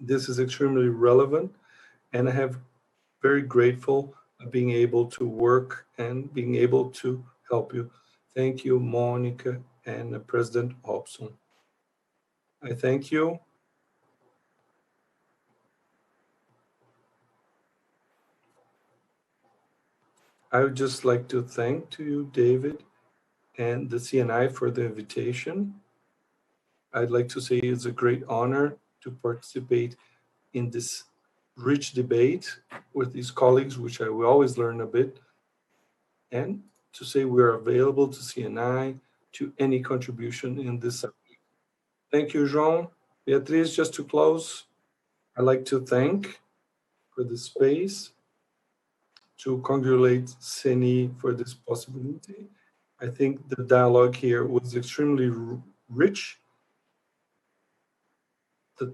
This is extremely relevant, and I have very grateful of being able to work and being able to help you. Thank you, Monica and President Hobson. I thank you. I would just like to thank to you, David, and the CNI for the invitation. I'd like to say it's a great honor to participate in this rich debate with these colleagues, which I will always learn a bit, and to say we are available to CNI to any contribution in this subject. Thank you, Jean. Beatriz, just to close, I'd like to thank for the space, to congratulate CNI for this possibility. I think the dialogue here was extremely rich. The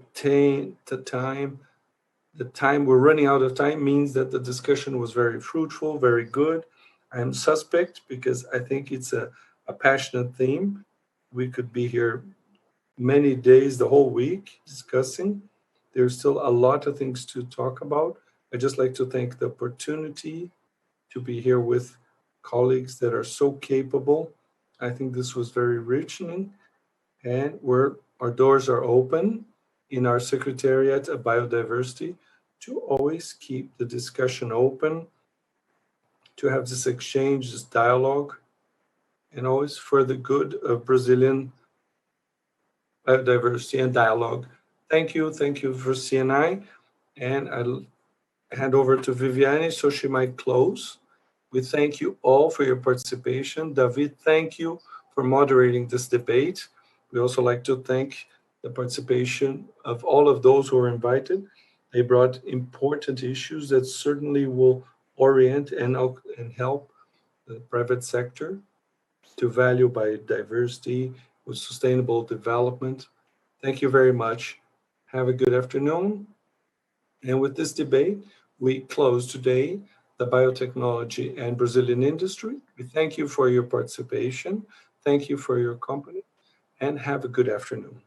time we're running out of time means that the discussion was very fruitful, very good. I am suspect because I think it's a passionate theme. We could be here many days, the whole week, discussing. There's still a lot of things to talk about. I'd just like to thank the opportunity to be here with colleagues that are so capable. I think this was very rich, and our doors are open in our Secretariat of Biodiversity to always keep the discussion open, to have this exchange, this dialogue, and always for the good of Brazilian biodiversity and dialogue. Thank you for CNI, and I'll hand over to Viviane so she might close. We thank you all for your participation. David, thank you for moderating this debate. We also like to thank the participation of all of those who were invited. They brought important issues that certainly will orient and help the private sector to value biodiversity with sustainable development. Thank you very much. Have a good afternoon. And with this debate, we close today the biotechnology and Brazilian industry. We thank you for your participation. Thank you for your company, and have a good afternoon.